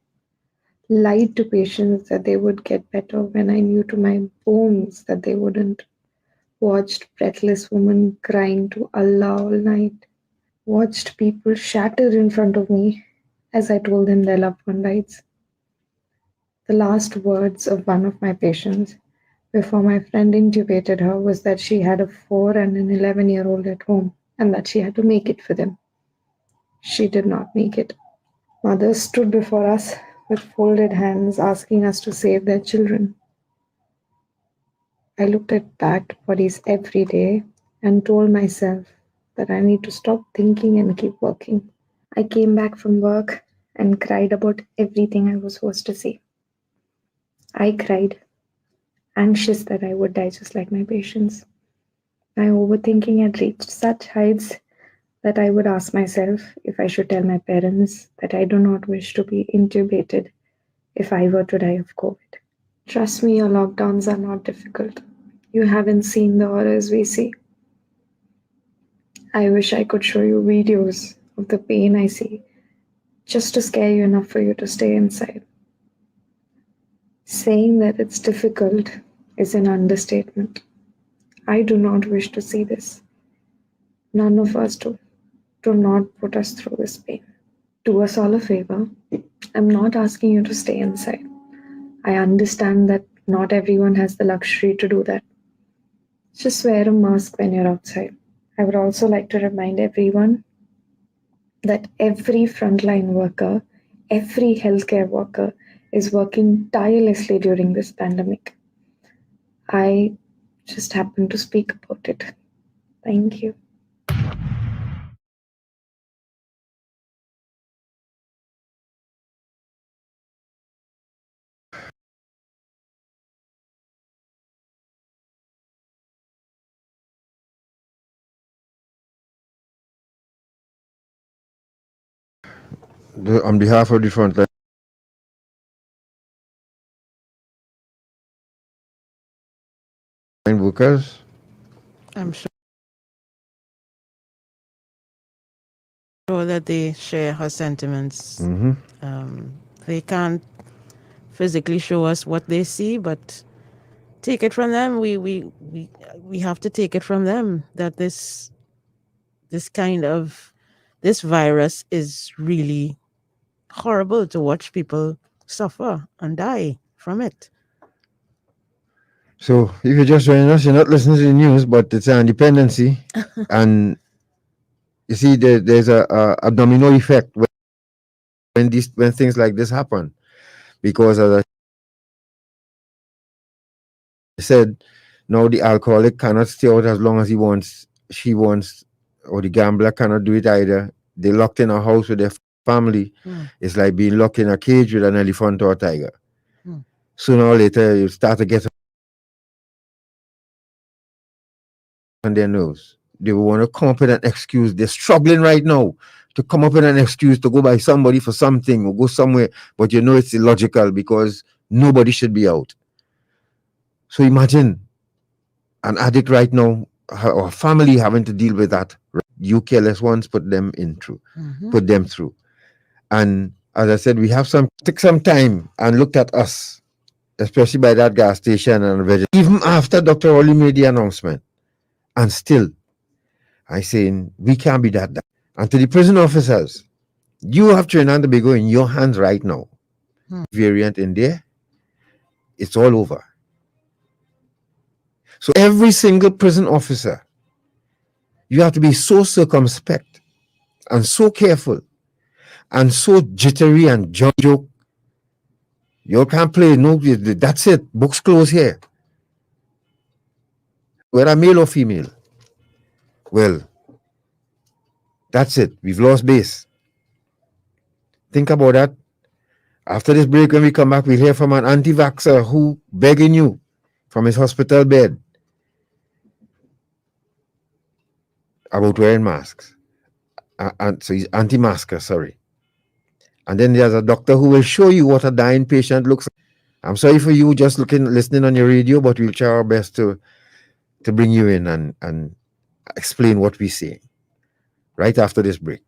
Lied to patients that they would get better when I knew to my bones that they wouldn't. Watched breathless women crying to Allah all night. Watched people shatter in front of me as I told them their loved one died. The last words of one of my patients before my friend intubated her was that she had a 4 and an 11-year-old at home and that she had to make it for them. She did not make it. Mothers stood before us with folded hands asking us to save their children. I looked at packed bodies every day and told myself that I need to stop thinking and keep working. I came back from work and cried about everything I was supposed to see. I cried, anxious that I would die just like my patients. My overthinking had reached such heights that I would ask myself if I should tell my parents that I do not wish to be intubated if I were to die of COVID. Trust me, your lockdowns are not difficult. You haven't seen the horrors we see. I wish I could show you videos of the pain I see, just to scare you enough for you to stay inside. Saying that it's difficult is an understatement. I do not wish to see this. None of us do. Do not put us through this pain. Do us all a favor. I'm not asking you to stay inside. I understand that not everyone has the luxury to do that. Just wear a mask when you're outside I would also like to remind everyone that every frontline worker, every healthcare worker is working tirelessly during this pandemic. I just happened to speak about it. Thank you.
On behalf of the frontline workers,
I'm sure that they share her sentiments. They can't physically show us what they see, but take it from them. We have to take it from them that this virus is really horrible to watch people suffer and die from it.
so if you're just joining us, you're not listening to the news, but it's an dependency. And you see, there's a domino effect when things like this happen. Because as I said, now the alcoholic cannot stay out as long as she wants, or the gambler cannot do it either. They're locked in a house with their family. It's like being locked in a cage with an elephant or a tiger. Sooner or later, you start to get on their nerves. They will want to come up with an excuse. They're struggling right now to come up with an excuse to go by somebody for something or go somewhere, but you know it's illogical because nobody should be out. So imagine an addict right now, or a family having to deal with that. You careless ones put them through. And as I said, we have took some time and looked at us, especially by that gas station and even after Dr. Oli made the announcement. And still, I saying we can't be that. And to the prison officers, you have Trinidad and Tobago in your hands right now. Variant in there, it's all over. So every single prison officer, you have to be so circumspect and so careful and so jittery and joke. You can't play. No, that's it. Books closed here. Whether male or female. Well, that's it. We've lost base. Think about that. After this break, when we come back, we'll hear from an anti-vaxxer who begging you from his hospital bed about wearing masks. So he's anti-masker, sorry. And then there's a doctor who will show you what a dying patient looks like. I'm sorry for you just listening on your radio, but we'll try our best to bring you in and explain what we see right after this break.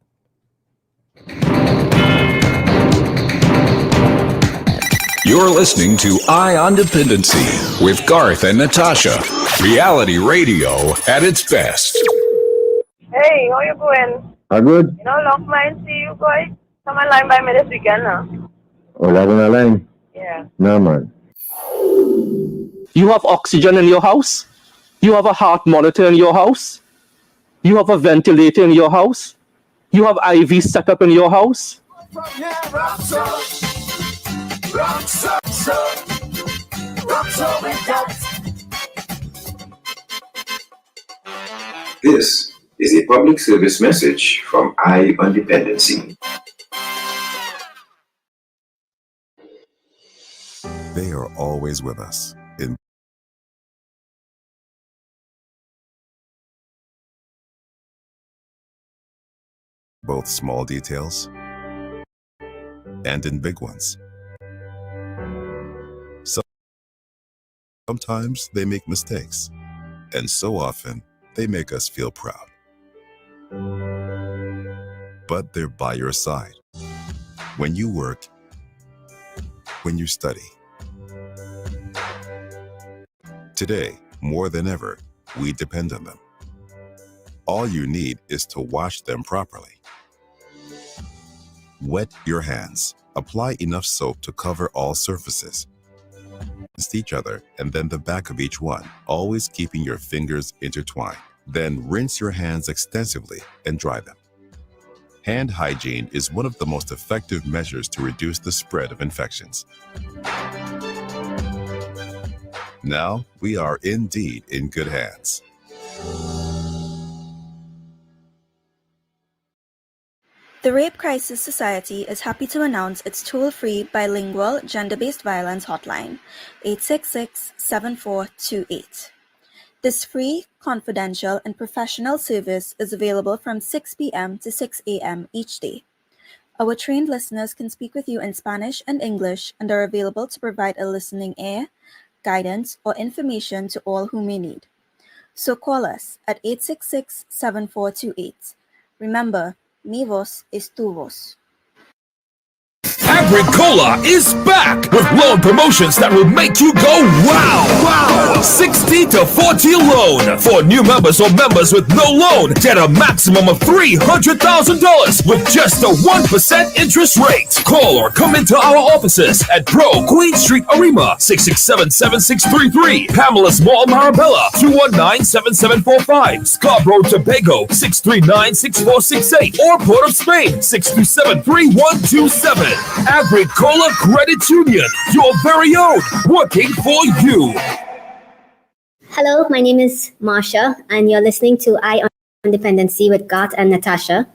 You're listening to Eye on Dependency with Garth and Natasha. Reality radio at its best.
Hey, how you going?
Are good?
You know, long mind see you guys. Come online by me this weekend now.
Oh, that on the line?
Yeah.
No, man.
You have oxygen in your house? You have a heart monitor in your house? You have a ventilator in your house? You have IV set up in your house?
This is a public service message from Eye on Dependency.
They are always with us in both small details and in big ones. Sometimes they make mistakes, and so often they make us feel proud. But they're by your side when you work, when you study. Today, more than ever, we depend on them. All you need is to wash them properly. Wet your hands. Apply enough soap to cover all surfaces against each other and then the back of each one, always keeping your fingers intertwined. Then rinse your hands extensively and dry them. Hand hygiene is one of the most effective measures to reduce the spread of infections. Now we are indeed in good hands.
The Rape Crisis Society is happy to announce its toll-free bilingual gender-based violence hotline, 866-7428. This free, confidential, and professional service is available from 6 p.m. to 6 a.m. each day. Our trained listeners can speak with you in Spanish and English and are available to provide a listening ear, guidance, or information to all who may need. So call us at 866-7428. Remember, mi voz es tu voz.
Agricola is back with loan promotions that will make you go wow! Wow! 60 to 40 loan. For new members or members with no loan, get a maximum of $300,000 with just a 1% interest rate. Call or come into our offices at Pro Queen Street, Arima, 667-7633. Pamela's Mall, Marabella, 219-7745. Scarborough, Tobago, 639-6468. Or Port of Spain, 627-3127. Agricola Credit Union, your very own, working for you.
Hello, my name is Marsha, and you're listening to I on Dependency with Garth and Natasha.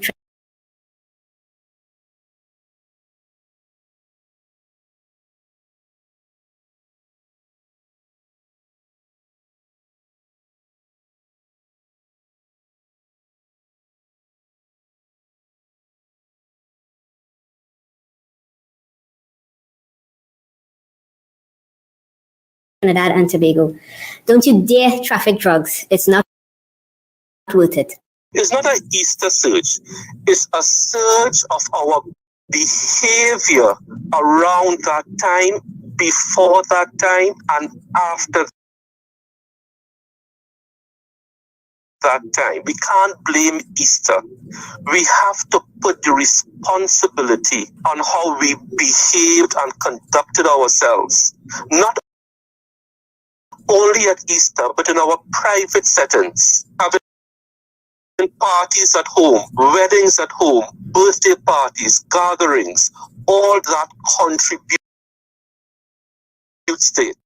Trinidad and Tobago. Don't you dare traffic drugs. It's not worth it.
It's not an Easter surge. It's a surge of our behavior around that time, before that time, and after that time. We can't blame Easter. We have to put the responsibility on how we behaved and conducted ourselves. Not only at Easter, but in our private settings. Having parties at home, weddings at home, birthday parties, gatherings, all that contributes to it.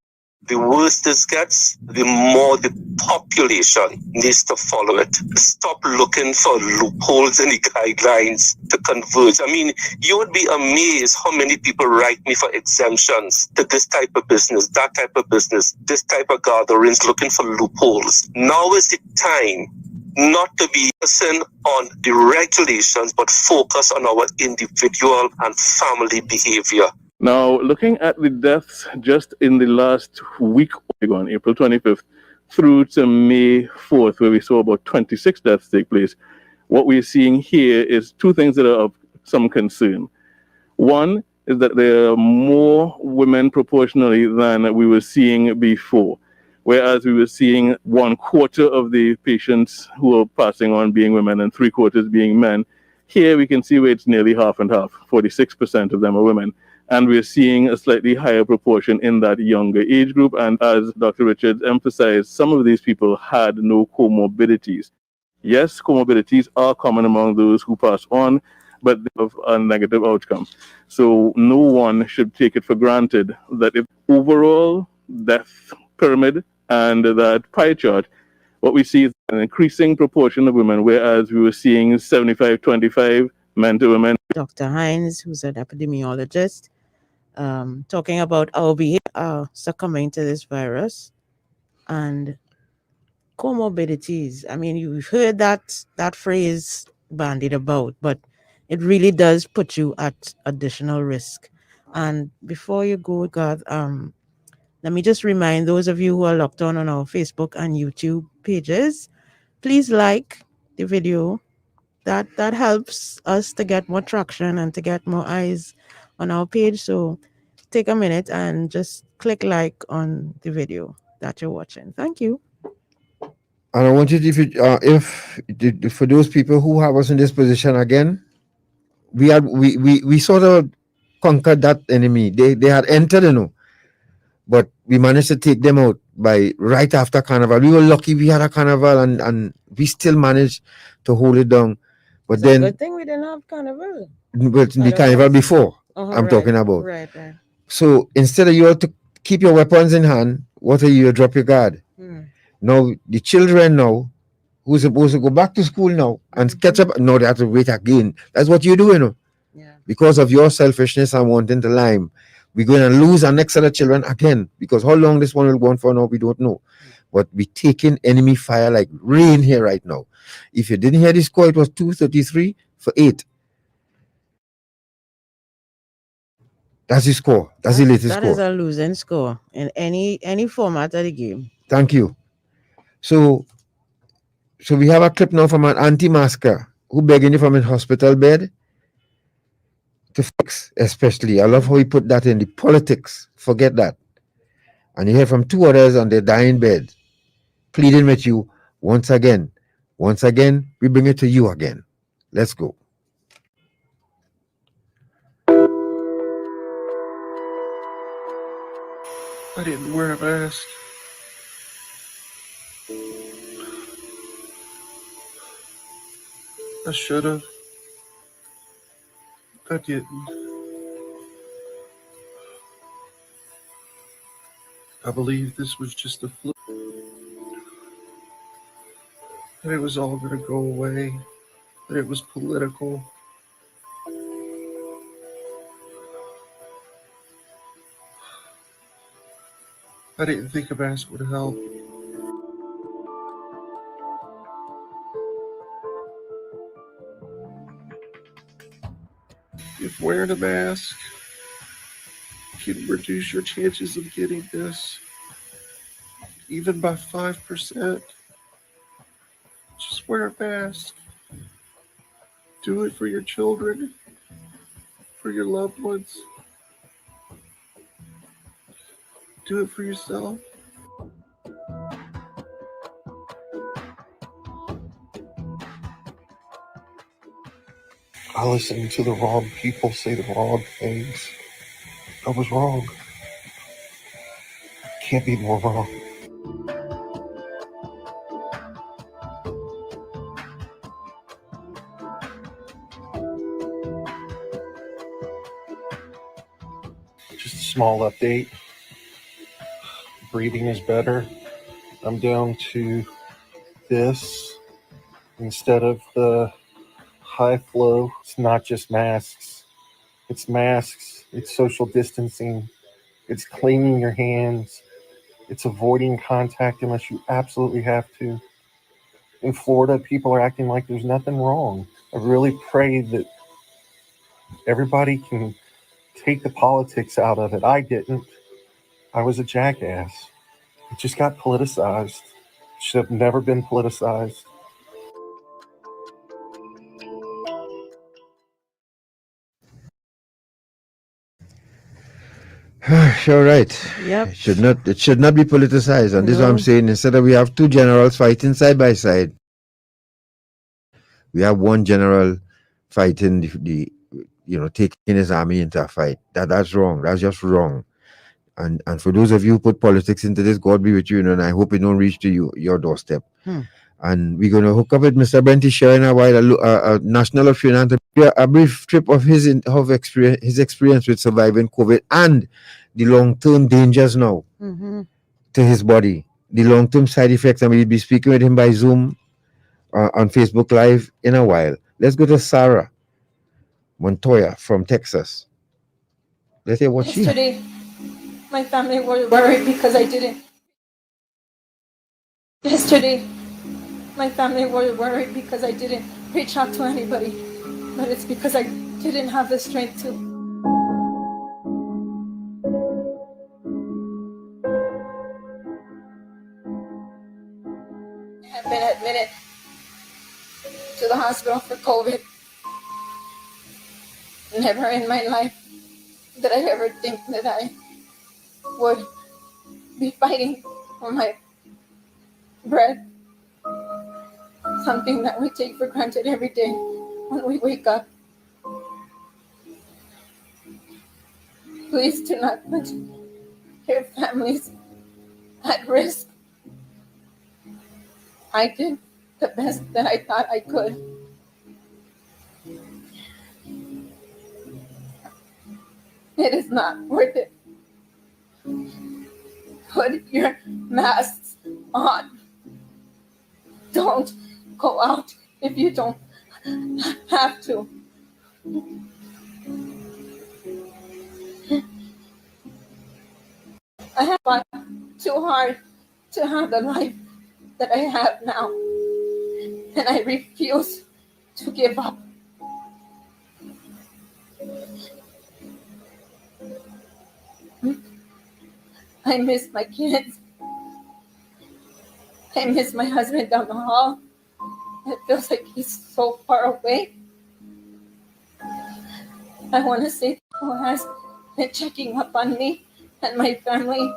The worse this gets, the more the population needs to follow it. Stop looking for loopholes in the guidelines to converge. I mean, you would be amazed how many people write me for exemptions to this type of business, that type of business, this type of gatherings, looking for loopholes. Now is the time not to be focusing on the regulations, but focus on our individual and family behavior.
Now, looking at the deaths just in the last week, on April 25th through to May 4th, where we saw about 26 deaths take place, what we're seeing here is two things that are of some concern. One is that there are more women proportionally than we were seeing before, whereas we were seeing 1/4 of the patients who are passing on being women and 3/4 being men. Here we can see where it's nearly half and half, 46% of them are women. And we're seeing a slightly higher proportion in that younger age group. And as Dr. Richards emphasized, some of these people had no comorbidities. Yes, comorbidities are common among those who pass on, but they have a negative outcome. So no one should take it for granted that if overall death pyramid and that pie chart, what we see is an increasing proportion of women, whereas we were seeing 75-25 men to women.
Dr. Hines, who's an epidemiologist, talking about our behavior succumbing to this virus and comorbidities. I mean, you've heard that phrase bandied about, but it really does put you at additional risk. And before you go, God, let me just remind those of you who are locked on our Facebook and YouTube pages, please like the video. That helps us to get more traction and to get more eyes on our page. So take a minute and just click like on the video that you're watching. Thank you.
And I wanted, if for those people who have us in this position again, we sort of conquered that enemy. They had entered, but we managed to take them out. by right after Carnival. We were lucky we had a Carnival and we still managed to hold it down. But
It's a
then,
good thing we didn't have carnival.
but the
Otherwise-
Carnival before,
Uh-huh,
I'm
right,
talking about.
Right, right.
So instead of you all to keep your weapons in hand, what are you? Drop your guard.
Hmm.
Now, the children now, who's supposed to go back to school now and catch up, no, they have to wait again. That's what you're doing.
Yeah.
Because of your selfishness and wanting to lime, we're going to lose our next set of children again. Because how long this one will go on for now, we don't know. But we're taking enemy fire like rain here right now. If you didn't hear the score, it was 233 for 8. That's the score. That's the latest
That
score.
is a losing score in any format of the game.
Thank you. So we have a clip now from an anti-masker who begging you from a hospital bed to fix, especially. I love how he put that in the politics. Forget that. And you hear from 2 others on their dying bed, pleading with you once again. Once again, we bring it to you again. Let's go.
I didn't wear a mask. I should have. I didn't. I believe this was just a fluke. That it was all going to go away. That it was political. I didn't think a mask would help. If wearing a mask can reduce your chances of getting this, even by 5%, just wear a mask. Do it for your children, for your loved ones. Do it for yourself. I listened to the wrong people say the wrong things. I was wrong. Can't be more wrong. Just a small update. Breathing is better. I'm down to this instead of the high flow. It's not just masks. It's masks. It's social distancing. It's cleaning your hands. It's avoiding contact unless you absolutely have to. In Florida, people are acting like there's nothing wrong. I really pray that everybody can take the politics out of it. I didn't. I was a jackass. It just got politicized. It should have never been politicized.
Sure, right.
Yep.
It should not be politicized. And this is what I'm
No.
saying. Instead of we have 2 generals fighting side by side, we have 1 general fighting the taking his army into a fight. That's wrong. That's just wrong. And for those of you who put politics into this, God be with you, and I hope it don't reach to your doorstep. And we're going to hook up with Mr. Brenty sharing a while a national of Trinidad and Tobago, a brief trip of his experience with surviving COVID and the long-term dangers now to his body, the long-term side effects. And we'll be speaking with him by Zoom on Facebook Live in a while. Let's go to Sarah Montoya from Texas. Let's hear what she had.
Yesterday, my family were worried because I didn't. Yesterday, my family were worried because I didn't reach out to anybody, but it's because I didn't have the strength to. I've been admitted to the hospital for COVID. Never in my life did I ever think that I would be fighting for my bread. Something that we take for granted every day when we wake up. Please do not put your families at risk. I did the best that I thought I could. It is not worth it. Put your masks on. Don't go out if you don't have to. I have fought too hard to have the life that I have now, and I refuse to give up. I miss my kids. I miss my husband down the hall. It feels like he's so far away. I want to say who has been checking up on me and my family.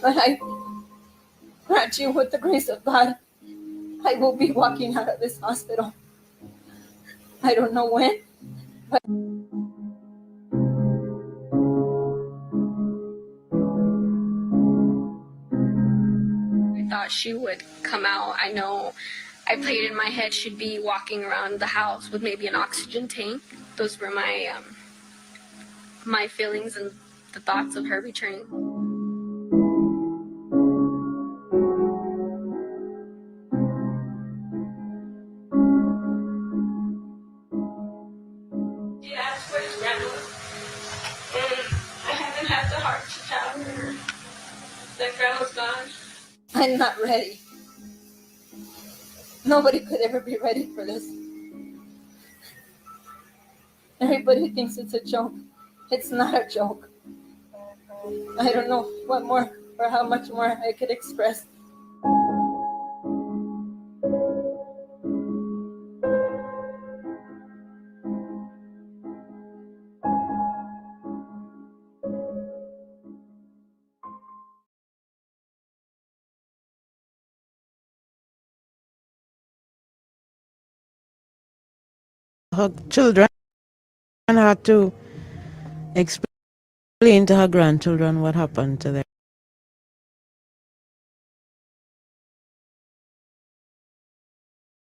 But I grant you, with the grace of God, I will be walking out of this hospital. I don't know when, but
I thought she would come out. I know I played in my head she'd be walking around the house with maybe an oxygen tank. Those were my my feelings and the thoughts of her returning.
she asked for his grandma, and I haven't had the heart to tell her that grandma's gone. I'm not ready. Nobody could ever be ready for this. Everybody thinks it's a joke. It's not a joke. I don't know what more or how much more I could express.
Her children had to explain to her grandchildren what happened to their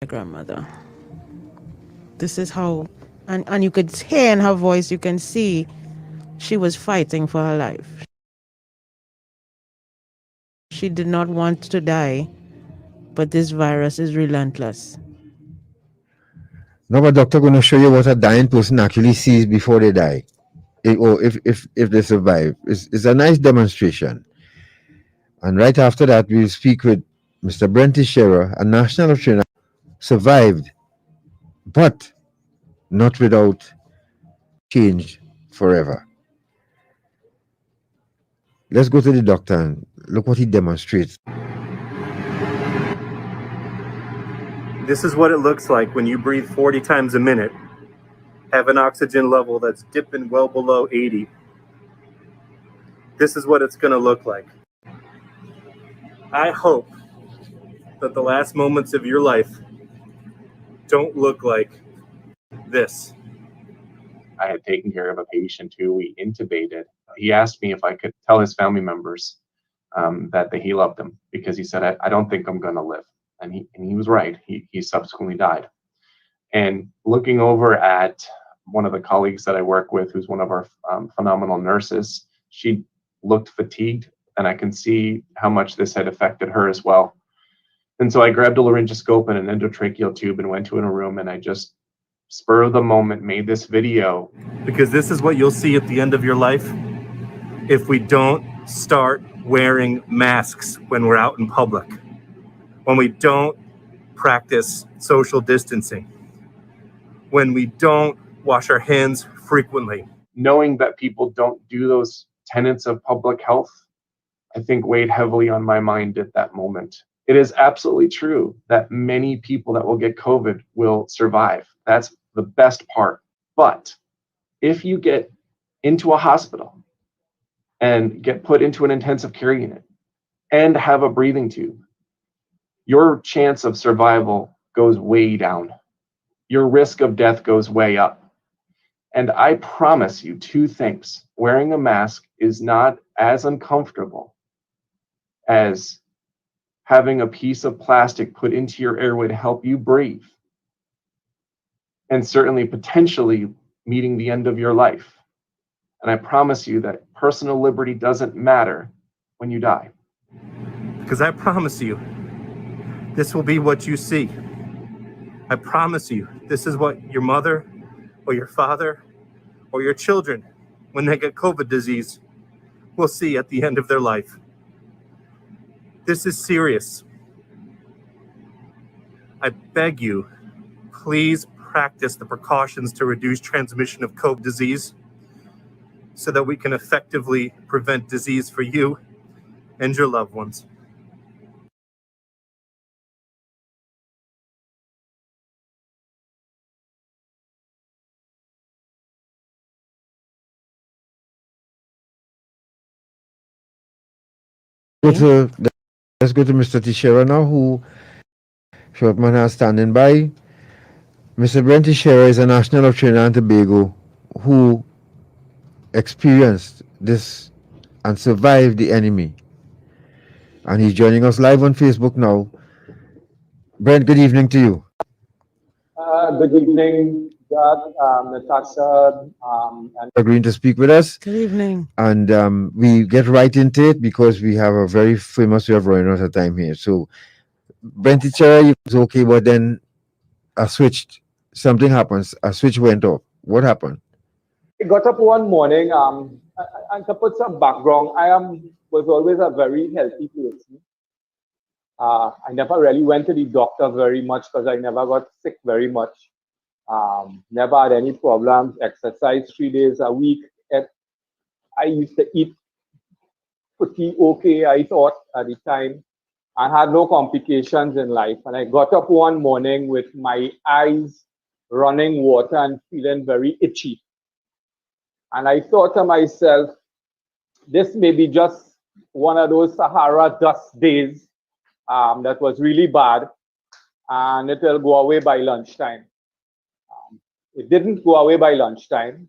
grandmother. This is how, and you could hear in her voice, you can see she was fighting for her life. She did not want to die, but this virus is relentless.
Now, but doctor going to show you what a dying person actually sees before they die, or if they survive. It's a nice demonstration. And right after that, we'll speak with Mr. Brenty Shearer, a national of Trinidad, survived, but not without change forever. Let's go to the doctor and look what he demonstrates.
This is what it looks like when you breathe 40 times a minute, have an oxygen level that's dipping well below 80. This is what it's going to look like. I hope that the last moments of your life don't look like this.
I had taken care of a patient who we intubated. He asked me if I could tell his family members that he loved them, because he said, I don't think I'm going to live. And he was right. He subsequently died. And looking over at one of the colleagues that I work with, who's one of our phenomenal nurses, she looked fatigued, and I can see how much this had affected her as well. And so I grabbed a laryngoscope and an endotracheal tube and went to in a room, and I just, spur of the moment, made this video.
Because this is what you'll see at the end of your life if we don't start wearing masks when we're out in public, when we don't practice social distancing, when we don't wash our hands frequently.
Knowing that people don't do those tenets of public health, I think weighed heavily on my mind at that moment. It is absolutely true that many people that will get COVID will survive. That's the best part. But if you get into a hospital and get put into an intensive care unit and have a breathing tube, your chance of survival goes way down. Your risk of death goes way up. And I promise you two things. Wearing a mask is not as uncomfortable as having a piece of plastic put into your airway to help you breathe. And certainly potentially meeting the end of your life. And I promise you that personal liberty doesn't matter when you die.
Because I promise you, this will be what you see. I promise you, this is what your mother or your father or your children, when they get COVID disease, will see at the end of their life. This is serious. I beg you, please practice the precautions to reduce transmission of COVID disease so that we can effectively prevent disease for you and your loved ones.
Let's go to Mr. Teixeira now, who Shortman has standing by. Mr. Brent Teixeira is a national of Trinidad and Tobago who experienced this and survived the enemy. And he's joining us live on Facebook now. Brent, good evening to you.
Good evening, Garth, Natasha, and
Agreeing to speak with us.
Good evening.
And we get right into it because we have a very famous way of running out of time here. So, Brent Teixeira was okay, but then something happens, a switch went off. What happened?
I got up one morning, and to put some background, was always a very healthy person. I never really went to the doctor very much because I never got sick very much. Never had any problems, exercise 3 days a week. I used to eat pretty okay, I thought, at the time. I had no complications in life. And I got up one morning with my eyes running water and feeling very itchy. And I thought to myself, this may be just one of those Sahara dust days that was really bad, and it will go away by lunchtime. It didn't go away by lunchtime.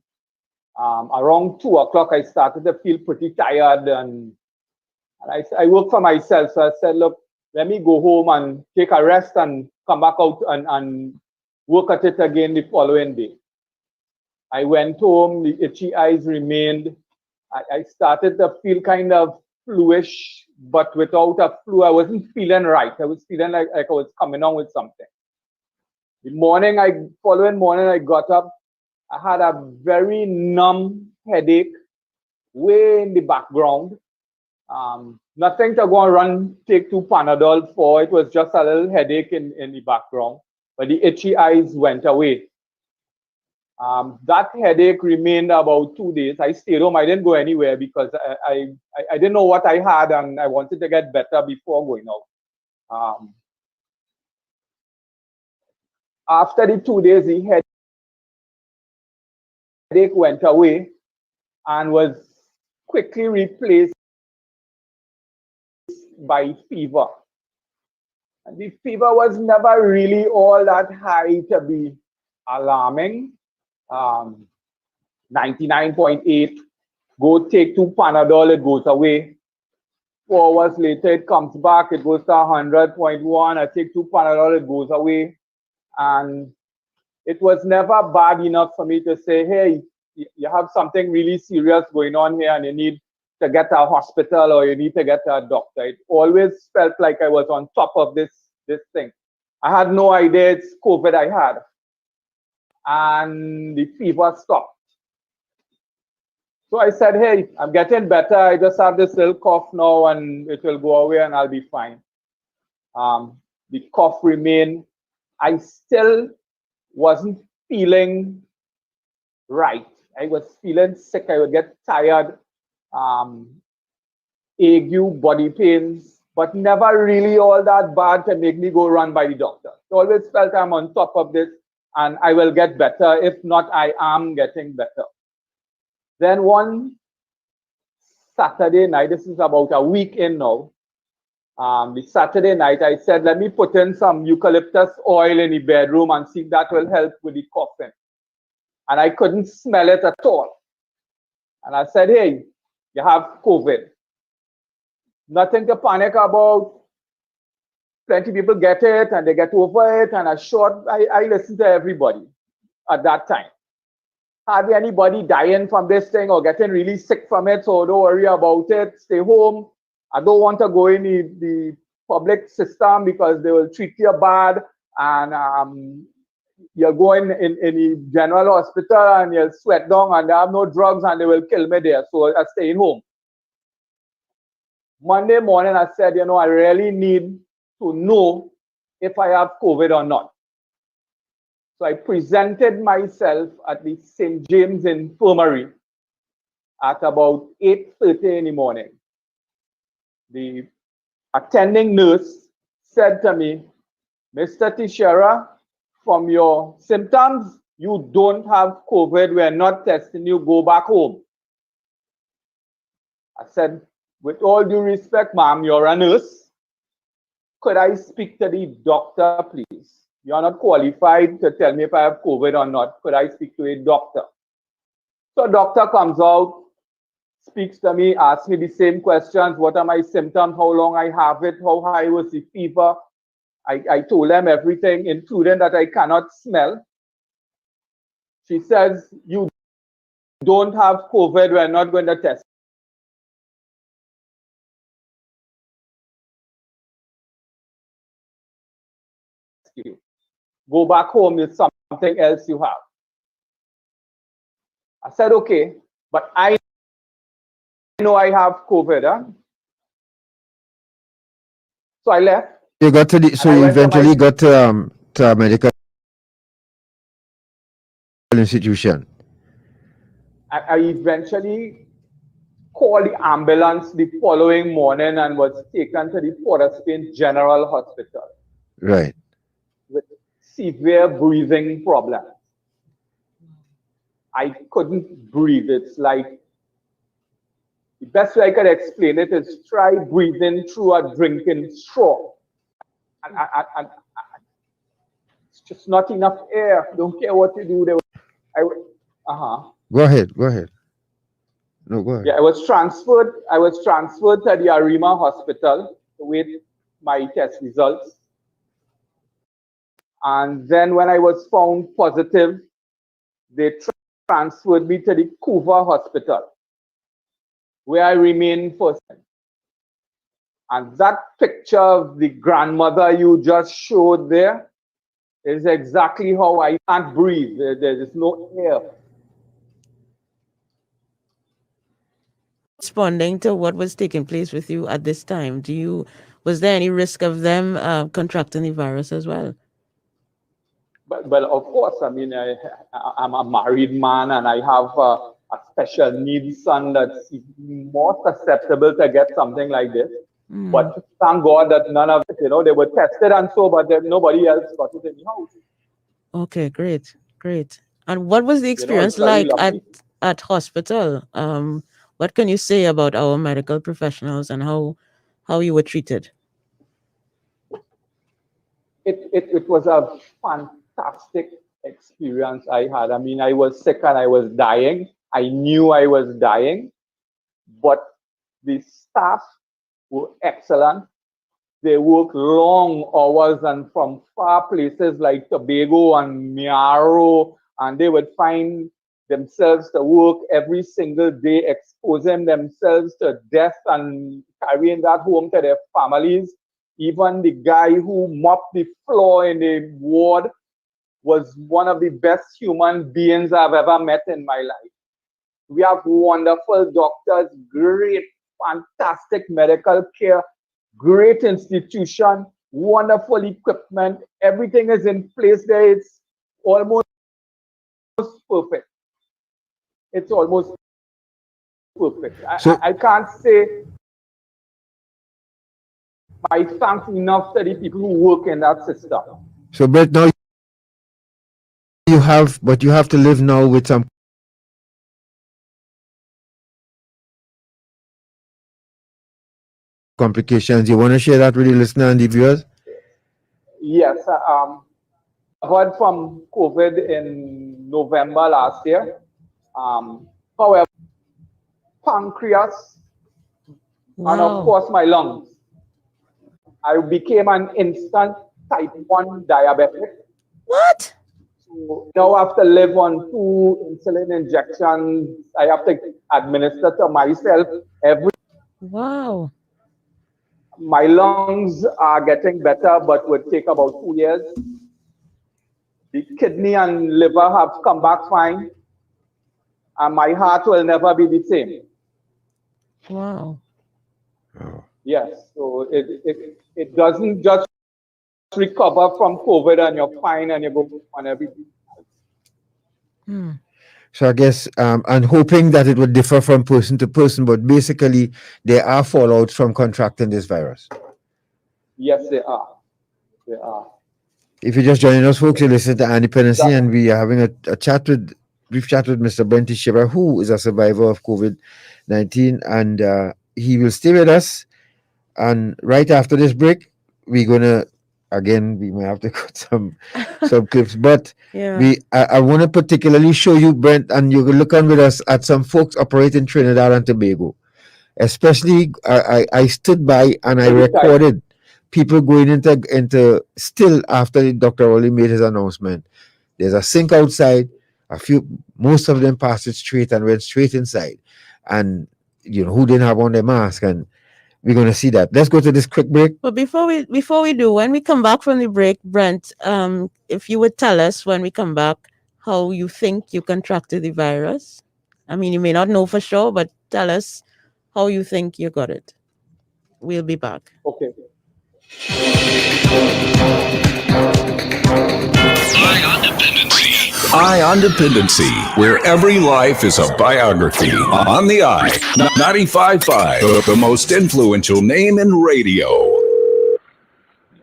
Around 2 o'clock, I started to feel pretty tired, and I worked for myself. So I said, look, let me go home and take a rest and come back out and work at it again the following day. I went home, the itchy eyes remained. I started to feel kind of fluish, but without a flu. I wasn't feeling right. I was feeling like I was coming on with something. The following morning, I got up. I had a very numb headache way in the background. Nothing to go and run, take 2 Panadol for. It was just a little headache in the background, but the itchy eyes went away. That headache remained about 2 days. I stayed home. I didn't go anywhere because I didn't know what I had, and I wanted to get better before going out. After the 2 days, the headache went away and was quickly replaced by fever. And the fever was never really all that high to be alarming. 99.8, go take 2 Panadol, it goes away. 4 hours later, it comes back, it goes to 100.1, I take 2 Panadol, it goes away. And it was never bad enough for me to say, hey, you have something really serious going on here and you need to get to a hospital or you need to get to a doctor. It always felt like I was on top of this thing. I had no idea it's COVID I had. And the fever stopped. So I said, hey, I'm getting better. I just have this little cough now and it will go away and I'll be fine. The cough remained. I still wasn't feeling right. I was feeling sick. I would get tired, ague, body pains, but never really all that bad to make me go run by the doctor. I always felt I'm on top of this and I will get better. If not, I am getting better. Then one Saturday night, this is about a week in now, the Saturday night, I said, let me put in some eucalyptus oil in the bedroom and see if that will help with the coughing. and I couldn't smell it at all. And I said, hey, you have COVID. Nothing to panic about. Plenty of people get it and they get over it. And I listened to everybody at that time. Hardly anybody dying from this thing or getting really sick from it, so don't worry about it. Stay home. I don't want to go in the public system because they will treat you bad, and you're going in the general hospital and you'll sweat down and they have no drugs and they will kill me there, so I'm staying home. Monday morning, I said, I really need to know if I have COVID or not. So I presented myself at the St. James Infirmary at about 8:30 in the morning. The attending nurse said to me, Mr. Teixeira, from your symptoms, you don't have COVID. We're not testing you. Go back home. I said, with all due respect, ma'am, you're a nurse. Could I speak to the doctor, please? You're not qualified to tell me if I have COVID or not. Could I speak to a doctor? So doctor comes out, speaks to me, asks me the same questions. What are my symptoms? How long I have it? How high was the fever? I told them everything, including that I cannot smell. She says, you don't have COVID. We're not going to test you. Go back home with something else you have. I said, okay, but I know I have COVID. Huh? So I left.
You got to the, so you eventually got to a medical institution.
I eventually called the ambulance the following morning and was taken to the Port of Spain General Hospital.
Right.
With severe breathing problems. I couldn't breathe. It's like, the best way I could explain it is try breathing through a drinking straw. And it's just not enough air. Don't care what you do.
Go ahead. No, go ahead.
Yeah, I was transferred to the Arima Hospital to wait my test results. And then when I was found positive, they transferred me to the Cuba Hospital, where I remained for. And that picture of the grandmother you just showed there is exactly how I can't breathe. There is no air.
Responding to what was taking place with you at this time, was there any risk of them contracting the virus as well?
Well, of course. I mean, I'm a married man and I have a special needs son that's more susceptible to get something like this. But thank God that none of it, they were tested and so, but nobody else got it in the house.
Okay, great. And what was the experience like at hospital? What can you say about our medical professionals and how you were treated?
It was a fantastic experience I had. I mean, I was sick and I was dying. I knew I was dying, but the staff were excellent. They work long hours and from far places like Tobago and Miaro, and they would find themselves to work every single day, exposing themselves to death and carrying that home to their families. Even the guy who mopped the floor in the ward was one of the best human beings I've ever met in my life. We have wonderful doctors, great, fantastic medical care, great institution, wonderful equipment. Everything is in place there. It's almost perfect. It's almost perfect. I can't say my thanks enough to the people who work in that system.
So, Brett, now you have to live now with some complications. You want to share that with the listener and the viewers?
Yes, I suffered from COVID in November last year. However, pancreas, and of course my lungs. I became an instant type 1 diabetic.
What?
So now I have to live on 2 insulin injections. I have to administer to myself every.
Wow.
My lungs are getting better, but would take about 2 years. The kidney and liver have come back fine, and my heart will never be the same.
Wow.
Yes, so it doesn't just recover from COVID and you're fine and you go on everything.
So I guess I'm hoping that it would differ from person to person, but basically there are fallouts from contracting this virus.
Yes, they are. They are.
If you're just joining us, folks, you listen to Dependency, and we are having a brief chat with Mr. Brenty Shiba, who is a survivor of COVID-19, and he will stay with us. And right after this break, we're gonna we may have to cut some clips, but I want to particularly show you, Brent, and you can look on with us at some folks operating Trinidad and Tobago. Especially, I stood by and I recorded people going into still after Dr. Rowley made his announcement. There's a sink outside. Most of them passed it straight and went straight inside, and who didn't have on their mask, and we're going to see that. Let's go to this quick break.
But before we do, when we come back from the break, Brent, if you would tell us when we come back how you think you contracted the virus. I mean, you may not know for sure, but tell us how you think you got it. We'll be back.
Okay.
Eye on Dependency, where every life is a biography. On the Eye, 95.5, the most influential name in radio.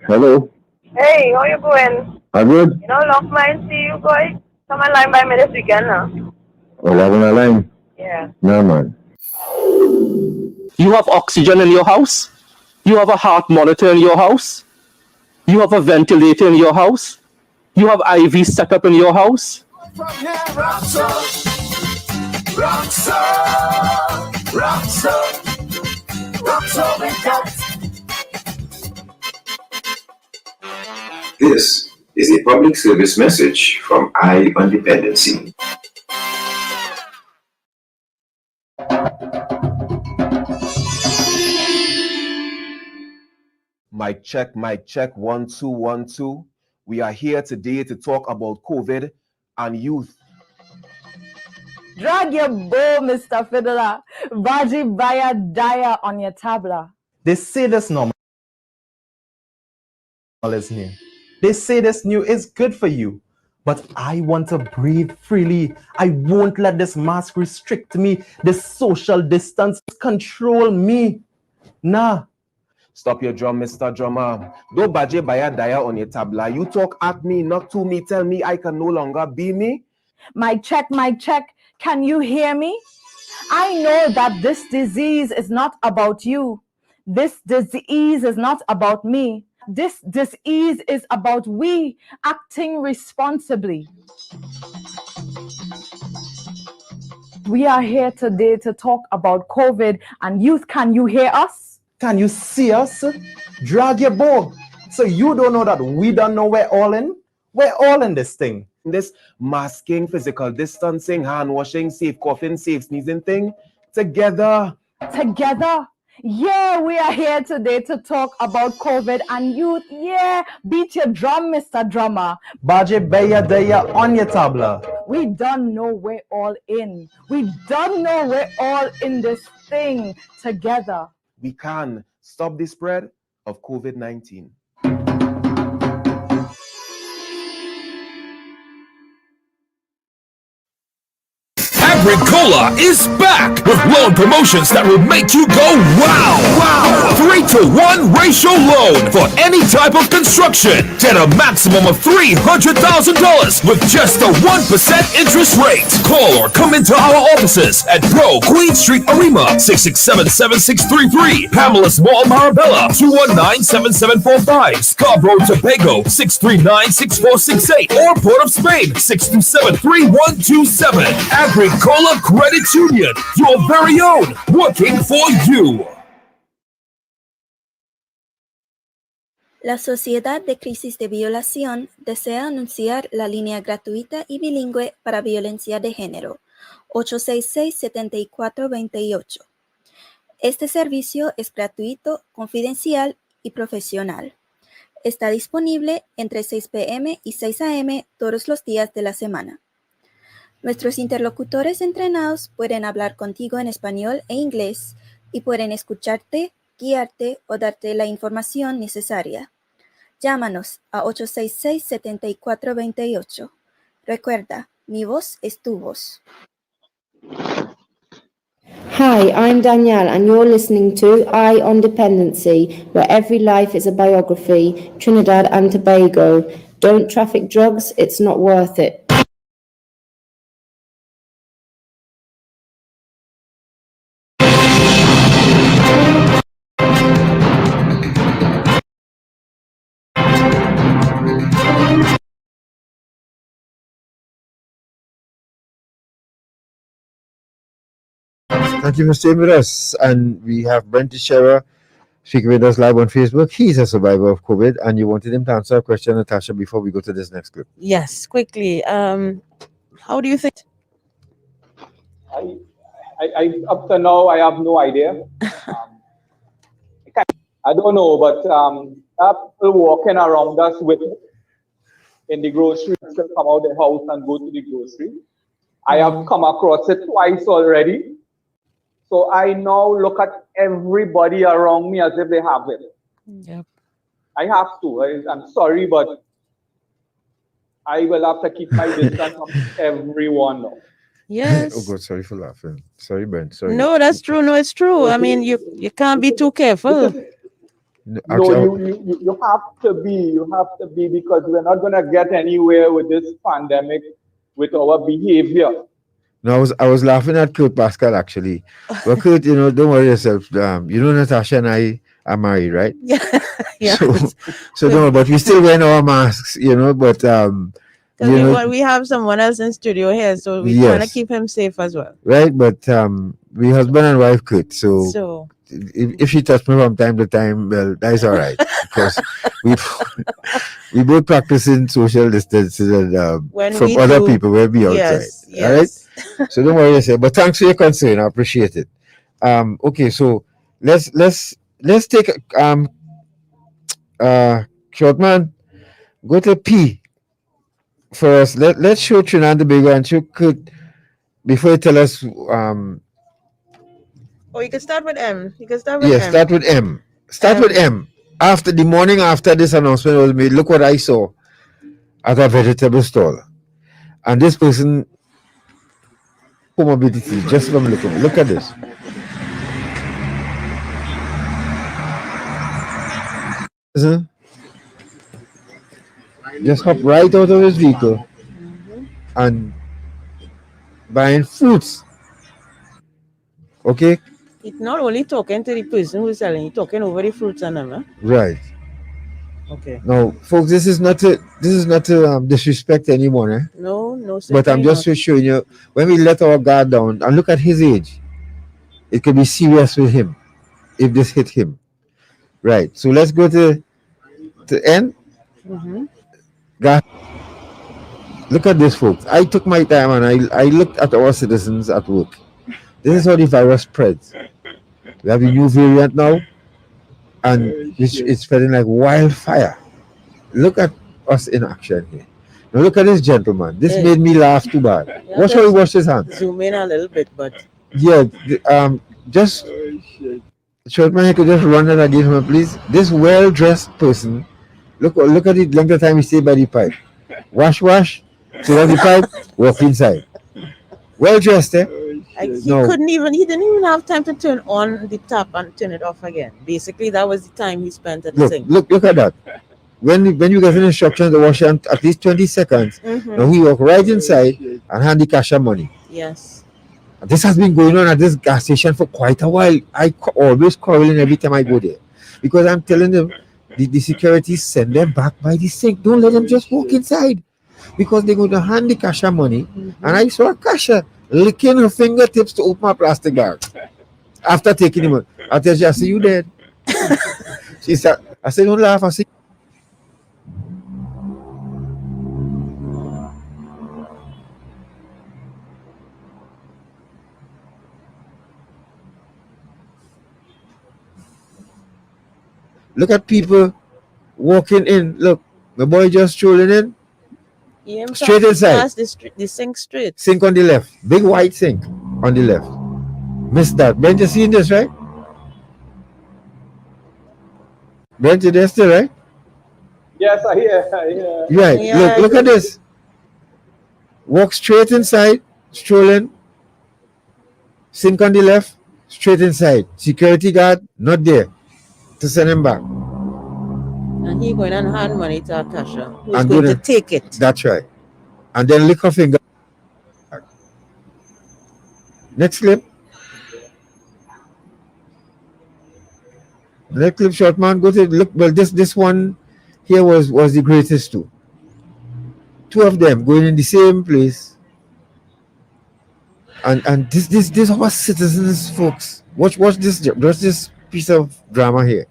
Hello.
Hey, how you going?
I'm good.
You know, long time see you guys. Come and line by me this weekend now.
11 line.
Yeah.
No, man.
You have oxygen in your house? You have a heart monitor in your house? You have a ventilator in your house? You have IV set up in your house?
This is a public service message from Eye on Dependency.
Mic check, 1 2 1 2. We are here today to talk about COVID and youth.
Drag your bow, Mr. Fiddler. Vaji Baya Daya on your tabla.
They say this normal is new. They say this new is good for you. But I want to breathe freely. I won't let this mask restrict me. This social distance control me. Nah.
Stop your drum, Mr. Drummer. Don't baje baya daya on your tabla. You talk at me, not to me. Tell me I can no longer be me.
Mic check. Can you hear me? I know that this disease is not about you. This disease is not about me. This disease is about we acting responsibly. We are here today to talk about COVID and youth. Can you hear us?
Can you see us? Drag your bow. So you don't know that we don't know we're all in? We're all in this thing.
This masking, physical distancing, hand washing, safe coughing, safe sneezing thing. Together.
Yeah, we are here today to talk about COVID and youth. Yeah, beat your drum, Mr. Drummer.
Baje baya daya on your tabla.
We don't know we're all in. We don't know we're all in this thing together.
We can stop the spread of COVID-19.
Agricola is back with loan promotions that will make you go wow! Wow! 3-to-1 ratio loan for any type of construction. Get a maximum of $300,000 with just a 1% interest rate. Call or come into our offices at Bro Queen Street, Arima, 667-7633. Pamela's Mall, Marabella, 219-7745. Scarborough, Tobago, 639-6468. Or Port of Spain, 627-3127. Agricola Credit Union, your very own, working for you.
La Sociedad de Crisis de Violación desea anunciar la línea gratuita y bilingüe para violencia de género, 866-7428. Este servicio es gratuito, confidencial y profesional. Está disponible entre 6 p.m. y 6 a.m. todos los días de la semana. Nuestros interlocutores entrenados pueden hablar contigo en español e inglés y pueden escucharte, guiarte o darte la información necesaria. Llámanos a 866-7428. Recuerda, mi voz es tu voz.
Hi, I'm Danielle and you're listening to I on Dependency, where every life is a biography, Trinidad and Tobago. Don't traffic drugs, it's not worth it.
Thank you for staying with us. And we have Brent Teixeira speaking with us live on Facebook. He's a survivor of COVID, and you wanted him to answer a question, Natasha, before we go to this next clip.
Yes, quickly. How do you think?
I up to now, I have no idea. I don't know, but people walking around us with in the grocery still come out the house and go to the grocery. I have come across it twice already. So I now look at everybody around me as if they have it.
Yep.
I have to. I'm sorry, but I will have to keep my distance from everyone now.
Yes.
Oh God, sorry for laughing. Sorry, Brent. Sorry.
No, that's true. No, it's true. I mean, you can't be too careful.
No,
you have to be. You have to be, because we're not going to get anywhere with this pandemic with our behavior.
No, I was laughing at Kurt Pascal actually. Well, Kurt, don't worry yourself. Natasha and I are married, right?
Yeah. Yeah.
So no, but we still wearing our masks, but
we have someone else in studio here, so we want to keep him safe as well.
Right, but we husband and wife Kurt, so if she touch me from time to time, well, that's all right, because we both practicing social distances and from other people will be outside.
Yes.
All right, so don't worry yourself. But thanks for your concern, I appreciate it. Okay, so let's take short man, go to P for us. Let's show Trinidad and Tobago, and you could, before you tell us
you can start with M.
Start with M. Start with M. After the morning after this announcement was made, look what I saw at a vegetable stall. And this person, comorbidity, just from looking. Look at this. Just hop right out of his vehicle and buying fruits. Okay?
It's not only talking to the person who's selling, he's talking over the fruits and them.
Right.
Okay.
Now, folks, this is not to disrespect anyone, eh?
No.
But I'm just showing you, when we let our guard down and look at his age, it could be serious with him if this hit him. Right. So let's go to N.
Mm-hmm.
God, look at this, folks. I took my time and I looked at our citizens at work. This is how the virus spreads. We have a new variant now, and it's spreading like wildfire. Look at us in action here. Now look at this gentleman. This made me laugh too bad. Watch how he washed his hands.
Zoom in a little bit, but
just short man, you could just run that again, please. This well-dressed person. Look at the length of time he stayed by the pipe. Wash, sit on the pipe, walk inside. Well dressed, eh?
He didn't even have time to turn on the tap and turn it off again. Basically, that was the time he spent at the sink.
Look at that. When you get an instruction to wash it at least 20 seconds, now he walk right inside and hand the cashier money.
Yes.
This has been going on at this gas station for quite a while. I always quarreling every time I go there because I'm telling them the security send them back by the sink. Don't let them just walk inside because they're going to hand the cashier money. And I saw a cashier licking her fingertips to open a plastic bag after taking the money. I tell you, I see you dead. She said, I said, don't laugh. I said, look at people walking in. Look, my boy just strolling in. Straight inside.
The sink straight.
Sink on the left. Big white sink on the left. Missed that. Brent, you seen this, right? Brent, you there still, right?
Yes, I hear.
Right.
Yeah,
Look at this. Walk straight inside, strolling. Sink on the left, straight inside. Security guard, not there. To send him back.
And he going and hand money to a cashier who's
And
going to take it.
That's right. And then lick her finger. Next clip. Next clip, short man. Go to look. Well, this one here was the greatest too. Two of them going in the same place. And this our citizens, folks. Watch this piece of drama here.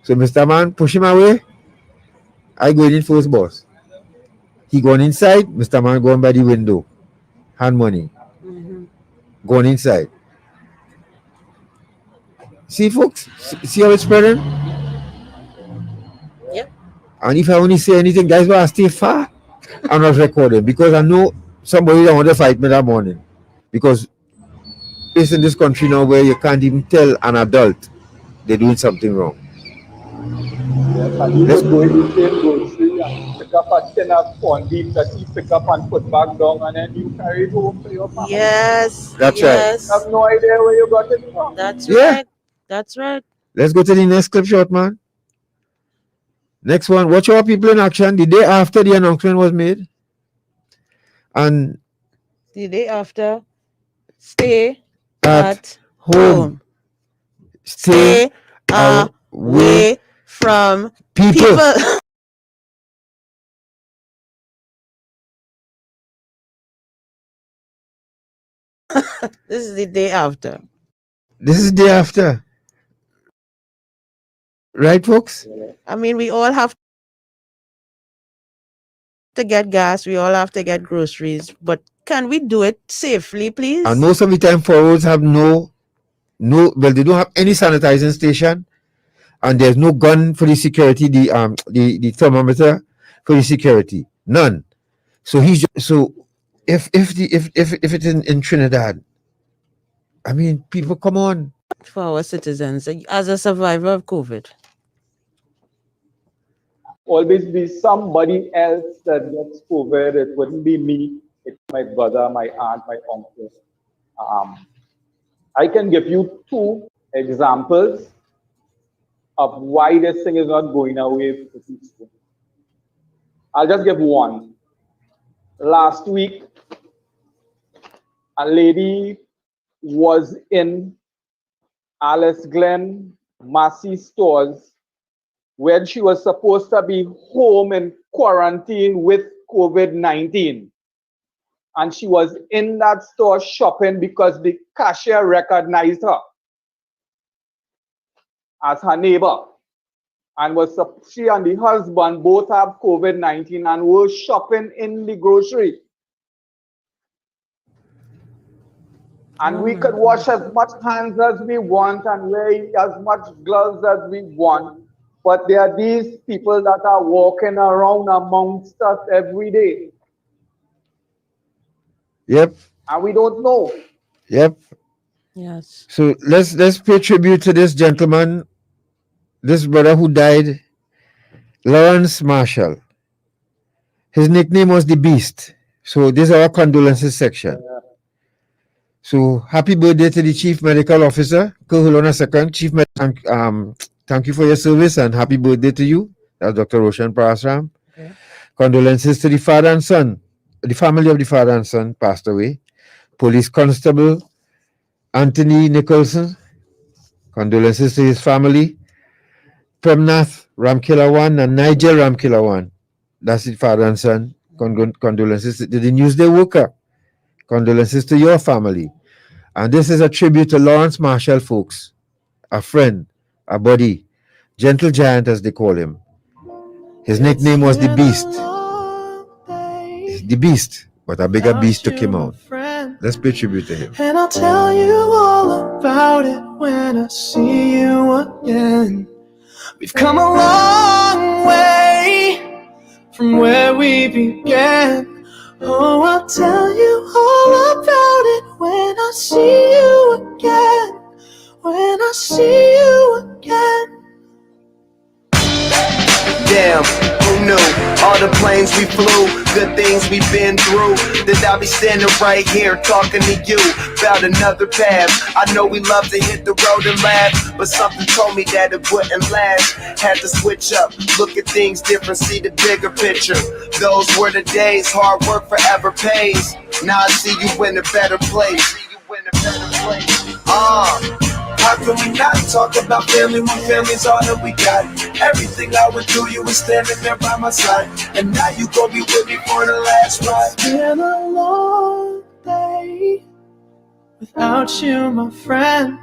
So Mr. Man push him away. I go in first, boss. He gone inside. Mr. Man going by the window. Hand money. Going inside. See, folks? See how it's spreading?
Yep.
And if I only say anything, guys, will I stay far? I'm not recording because I know somebody don't want to fight me that morning. Because it's in this country now where you can't even tell an adult they're doing something wrong.
Yes, and you would go in the same grocery and pick up a tin of corned beef that you pick up and put back down, and then you carry it home for your family.
Yes.
That's
yes.
I have no idea where you got it from.
That's
Yeah.
right. That's right.
Let's go to the next clip, short man. Next one. Watch our people in action the day after the announcement was made. And
The day after, stay
at home.
Stay away from people. This is the day after.
This is the day after. Right, folks?
I mean, we all have to get gas. We all have to get groceries. But can we do it safely, please?
And most of the time, forwards have well, they don't have any sanitizing station, and there's no gun for the security, the thermometer for the security, none. So if it's in Trinidad, I mean, people, come on.
For our citizens, as a survivor of COVID.
Always be somebody else that gets COVID. It wouldn't be me. It's my brother, my aunt, my uncle. I can give you two examples of why this thing is not going away pretty soon. I'll just give one. Last week, a lady was in Alice Glen Massey stores when she was supposed to be home in quarantine with COVID-19. And she was in that store shopping because the cashier recognized her as her neighbor. And she and the husband both have COVID-19 and were shopping in the grocery. And we could wash as much hands as we want and wear as much gloves as we want. But there are these people that are walking around amongst us every day.
Yep.
And we don't know.
Yep.
Yes.
So let's pay tribute to this gentleman, this brother who died, Lawrence Marshall. His nickname was the Beast. So this is our condolences section. So happy birthday to the Chief Medical Officer. Hold on a second. Chief thank you for your service and happy birthday to you. That's Dr. Roshan Parasram.
Okay.
Condolences to the father and son. The family of the father and son passed away. Police Constable Anthony Nicholson. Condolences to his family. Premnath Ramkilawan and Nigel Ramkilawan. That's the father and son. Condolences to the Newsday worker. Condolences to your family. And this is a tribute to Lawrence Marshall, folks. A friend, a buddy, gentle giant as they call him. His nickname was the Beast. The Beast, but a bigger beast took him out. Let's pay tribute to him.
And I'll tell you all about it when I see you again. We've come a long way from where we began. Oh, I'll tell you all about it when I see you again. When I see you again.
Damn, who knew? All the planes we flew, good things we've been through. That I'll be standing right here talking to you about another path. I know we love to hit the road and laugh, but something told me that it wouldn't last. Had to switch up, look at things different, see the bigger picture. Those were the days, hard work forever pays. Now I see you in a better place. How can we not talk about family when family's all that we got? Everything I went through, you were standing there by my side. And now you gon' be with me for the last ride.
It's been a long day without you, my friend.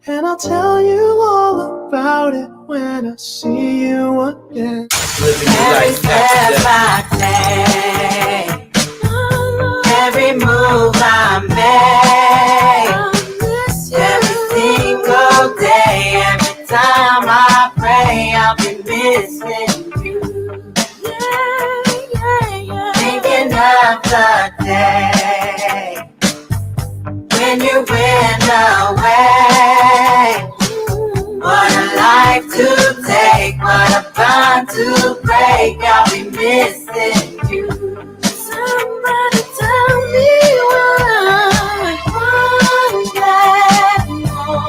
And I'll tell you all about it when I see you again.
Every step I take, every move I make, every single day, every time I pray, I'll be missing you. Thinking of the day when you went away. What a life to take, what a bond to break. I'll be missing you. Somebody tell me why. One glad morning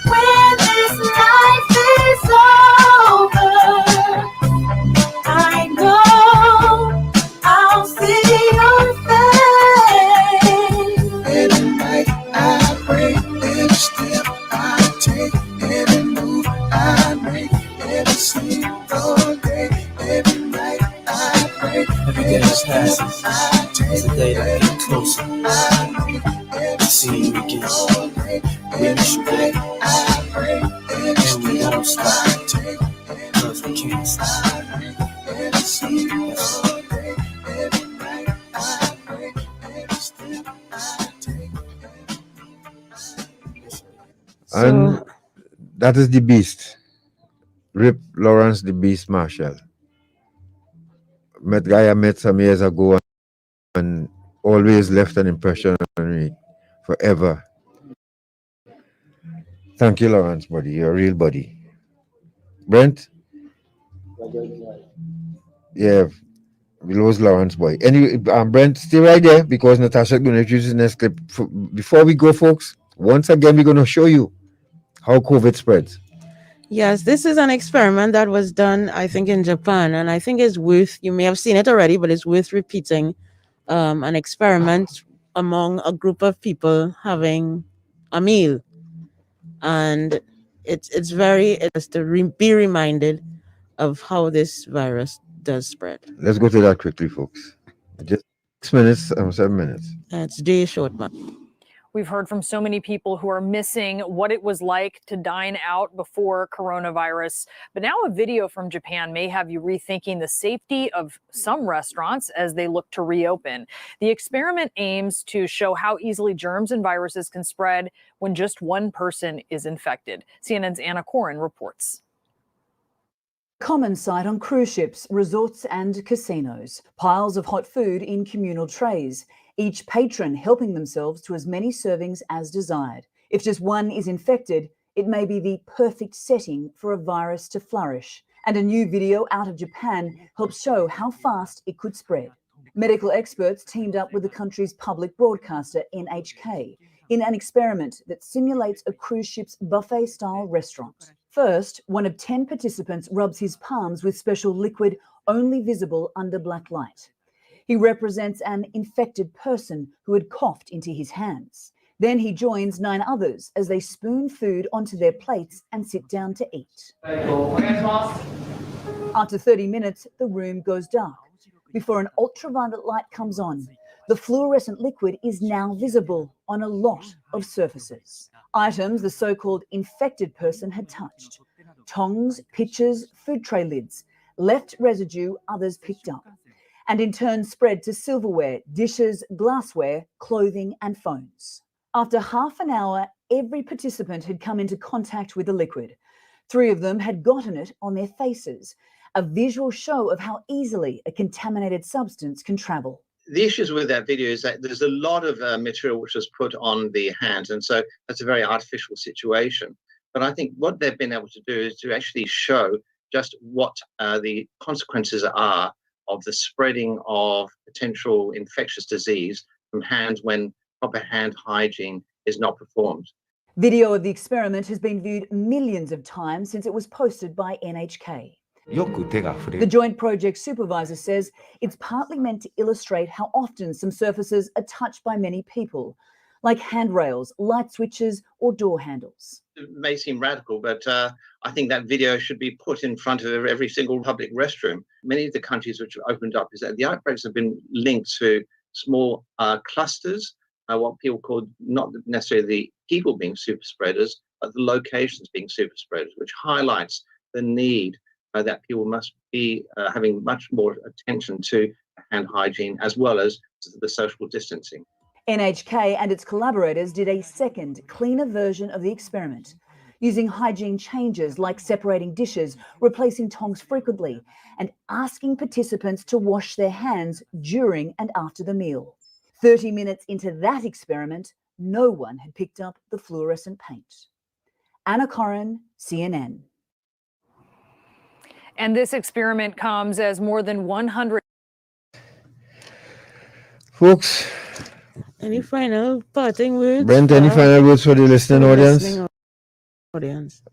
when this life is over, I know I'll see your face.
Every night I pray, every step I take, every move I make, every single day, every night I pray.
Every day that passes is a day that gets closer to seeing you again. We miss you, baby, and we don't stop because we can't stop.
And that is the Beast. Rip Lawrence the Beast Marshall. I met some years ago and always left an impression on me forever. Thank you, Lawrence, buddy. You're a real buddy. Brent? Yeah, we lost Lawrence, boy. Anyway, Brent, stay right there because Natasha's going to introduce the next clip. Before we go, folks, once again, we're going to show you how COVID spreads.
Yes, this is an experiment that was done, I think, in Japan, and I think it's worth, you may have seen it already, but it's worth repeating. An experiment among a group of people having a meal. And it's very, it's to be reminded of how this virus does spread.
Let's go to that quickly, folks. Just 6 minutes, 7 minutes.
It's day short, man.
We've heard from so many people who are missing what it was like to dine out before coronavirus. But now a video from Japan may have you rethinking the safety of some restaurants as they look to reopen. The experiment aims to show how easily germs and viruses can spread when just one person is infected. CNN's Anna Corin reports.
Common sight on cruise ships, resorts and casinos. Piles of hot food in communal trays, each patron helping themselves to as many servings as desired. If just one is infected, it may be the perfect setting for a virus to flourish. And a new video out of Japan helps show how fast it could spread. Medical experts teamed up with the country's public broadcaster, NHK, in an experiment that simulates a cruise ship's buffet-style restaurant. First, one of 10 participants rubs his palms with special liquid only visible under black light. He represents an infected person who had coughed into his hands. Then he joins 9 others as they spoon food onto their plates and sit down to eat. After 30 minutes, the room goes dark. Before an ultraviolet light comes on, the fluorescent liquid is now visible on a lot of surfaces. Items the so-called infected person had touched. Tongs, pitchers, food tray lids, left residue others picked up, and in turn spread to silverware, dishes, glassware, clothing and phones. After half an hour, every participant had come into contact with the liquid. 3 of them had gotten it on their faces, a visual show of how easily a contaminated substance can travel.
The issues with that video is that there's a lot of material which was put on the hands, and so that's a very artificial situation. But I think what they've been able to do is to actually show just what the consequences are of the spreading of potential infectious disease from hands when proper hand hygiene is not performed.
Video of the experiment has been viewed millions of times since it was posted by NHK. The Joint Project Supervisor says it's partly meant to illustrate how often some surfaces are touched by many people, like handrails, light switches, or door handles.
It may seem radical, but I think that video should be put in front of every single public restroom. Many of the countries which have opened up is that the outbreaks have been linked to small clusters, what people call not necessarily the people being super spreaders, but the locations being super spreaders, which highlights the need that people must be having much more attention to hand hygiene as well as to the social distancing.
NHK and its collaborators did a second, cleaner version of the experiment, using hygiene changes like separating dishes, replacing tongs frequently, and asking participants to wash their hands during and after the meal. 30 minutes into that experiment, no one had picked up the fluorescent paint. Anna Corrin, CNN.
And this experiment comes as more than 100.
Folks,
any final parting words?
Brent, any final words for the listening
audience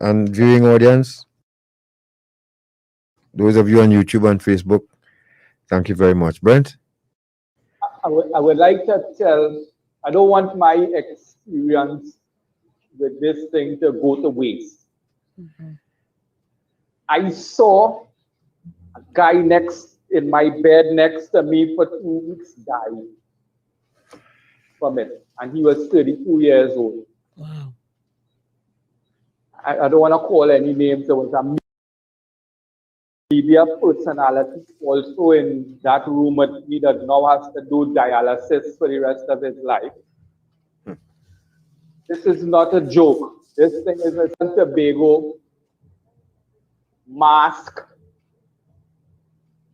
and viewing audience? Those of you on YouTube and Facebook, thank you very much. Brent?
I would like to tell, I don't want my experience with this thing to go to waste. I saw a guy in my bed next to me for 2 weeks die from it, and he was 32 years old.
Wow.
I don't want to call any names. There was a media personality also in that room with me that now has to do dialysis for the rest of his life. This is not a joke. This thing is a Tobago. Mask,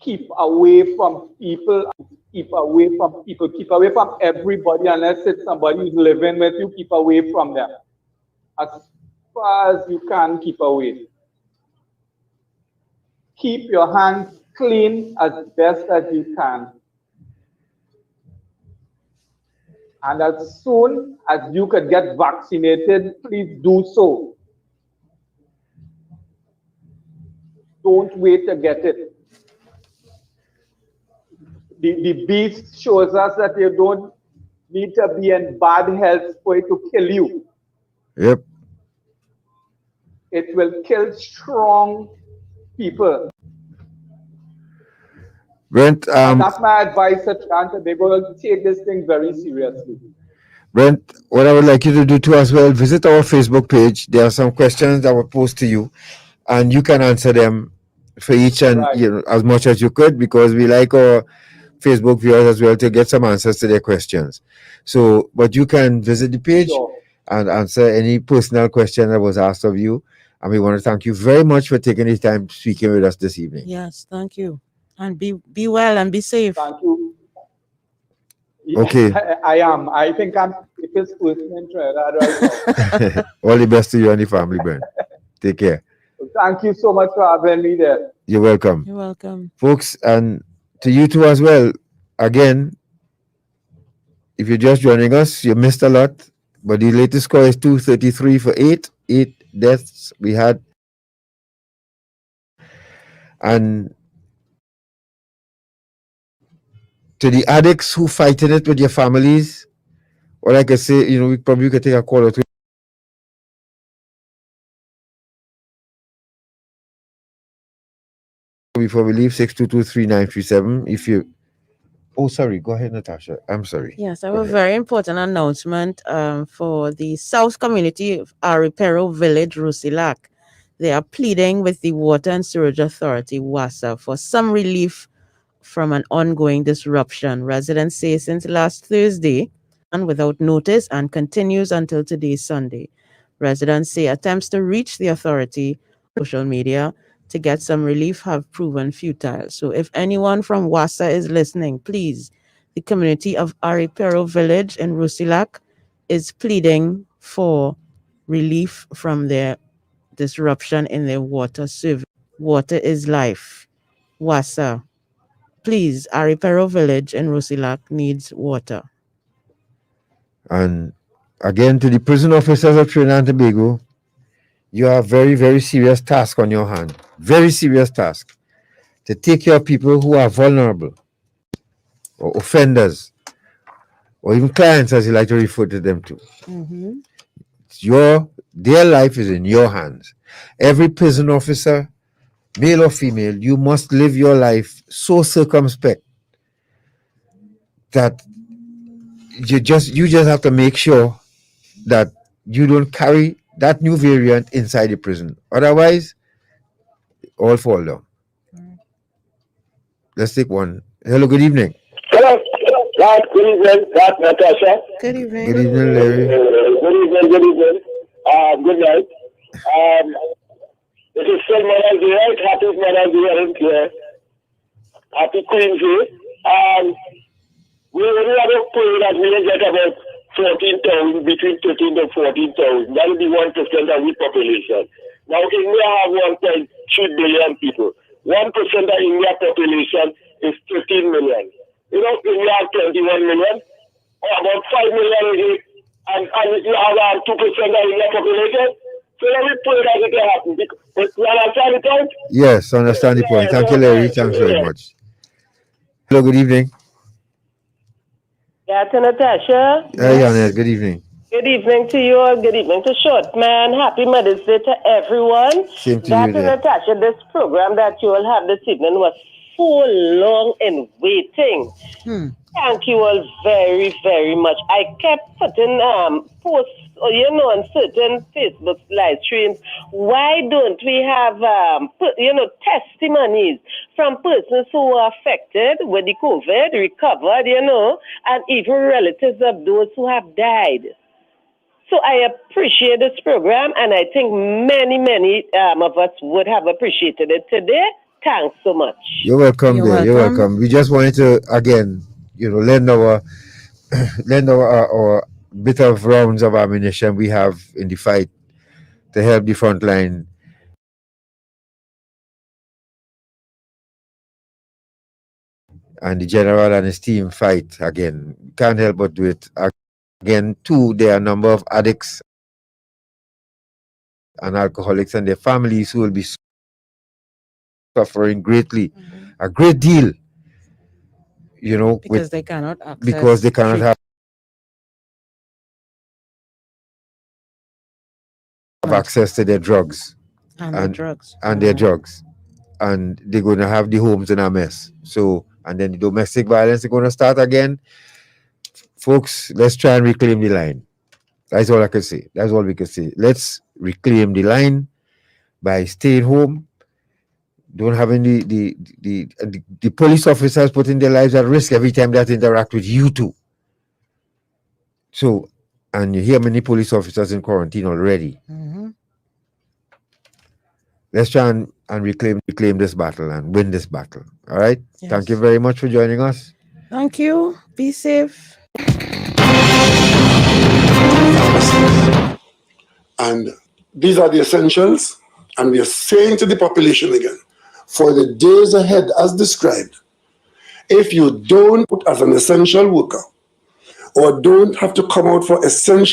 keep away from people, keep away from people, keep away from everybody unless it's somebody who's living with you, keep away from them. As far as you can, keep away. Keep your hands clean as best as you can. And as soon as you could get vaccinated, please do so. Don't wait to get it. The beast shows us that you don't need to be in bad health for it to kill you.
Yep.
It will kill strong people.
Brent,
that's my advice to Trinidad and Tobago. Take this thing very seriously.
Brent, what I would like you to do too as well, visit our Facebook page. There are some questions that were posed to you, and you can answer them for each and as much as you could, because we like our Facebook viewers as well to get some answers to their questions. So, but you can visit the page and answer any personal question that was asked of you. And we want to thank you very much for taking the time speaking with us this evening.
Yes, thank you. And be well and be safe.
Thank you.
Okay.
I am. I think I'm the first person in Trinidad right now.
All the best to you and the family, Brent. Take care.
Thank you so much for having me there.
You're welcome.
You're welcome.
Folks, and to you too as well, again, if you're just joining us, you missed a lot. But the latest score is 233 for 8 deaths we had. And to the addicts who fighting it with your families, or like I say, we probably could take a call or two before we leave. 6223937. If you, oh sorry, go ahead, Natasha. I'm sorry.
Yes, I have a very important announcement for the South community of Aripero Village, Rusilac. They are pleading with the Water and Sewerage Authority, WASA, for some relief from an ongoing disruption. Residents say since last Thursday and without notice and continues until today, Sunday. Residents say attempts to reach the authority on social media to get some relief have proven futile. So if anyone from WASA is listening, please, the community of Aripero Village in Rusilac is pleading for relief from their disruption in their water service. Water is life. WASA, please, Aripero Village in Rusilac needs water.
And again, to the prison officers of Trinidad and Tobago, you have a very, very serious task on your hand. Very serious task to take care of people who are vulnerable or offenders or even clients, as you like to refer to them to.
Mm-hmm.
Their life is in your hands. Every prison officer, male or female, you must live your life so circumspect that you just have to make sure that you don't carry that new variant inside the prison. Otherwise, all fall down. Let's take one. Hello, good evening.
Hello, Garth, good evening, Garth, Natasha.
Good evening.
Good evening, Larry.
Good evening. Good night. This is still Mother's Day, right? Happy Mother's Day, I don't care. Happy Queen's Day. We only have a pray that we will get about 14,000, between 13 to 14,000. That will be 1% of the population. Now, India have 1.3 billion people. 1% of India population is 13 million. India have 21 million, or about 5 million again, and you have 2% of India population. So let me pray that it can happen. You understand the point?
Yes, understand the point. Thank you, Larry. Thanks very much. Hello, good evening.
Garth and Natasha.
Hey, Janet, good evening.
Good evening to you all. Good evening to Shortman. Happy Mother's Day to everyone.
Same to
Garth
you,
and
dear.
Natasha, this program that you all have this evening was so long in waiting. Thank you all very, very much. I kept putting posts, on certain Facebook live streams. Why don't we have, testimonies from persons who were affected with the COVID, recovered, and even relatives of those who have died. So I appreciate this program, and I think many of us would have appreciated it today. Thanks so much.
You're welcome, dear. You're welcome. We just wanted to, again, lend our bit of rounds of ammunition we have in the fight to help the front line. And the general and his team fight again. Can't help but do it. Again, too, there are a number of addicts and alcoholics and their families who will be suffering greatly, a great deal,
Because they cannot access.
Because they cannot have access to their drugs.
And their drugs.
And their drugs. And they're going to have the homes in a mess. So, and then the domestic violence is going to start again. Folks, let's try and reclaim the line. That's all I can say. That's all we can say. Let's reclaim the line by staying home. Don't have any the police officers putting their lives at risk every time they interact with you too. So, and you hear many police officers in quarantine already. Let's try and reclaim this battle and win this battle. All right.
Yes.
Thank you very much for joining us.
Thank you. Be safe.
And these are the essentials. And we are saying to the population again, for the days ahead, as described, if you don't put as an essential worker or don't have to come out for essential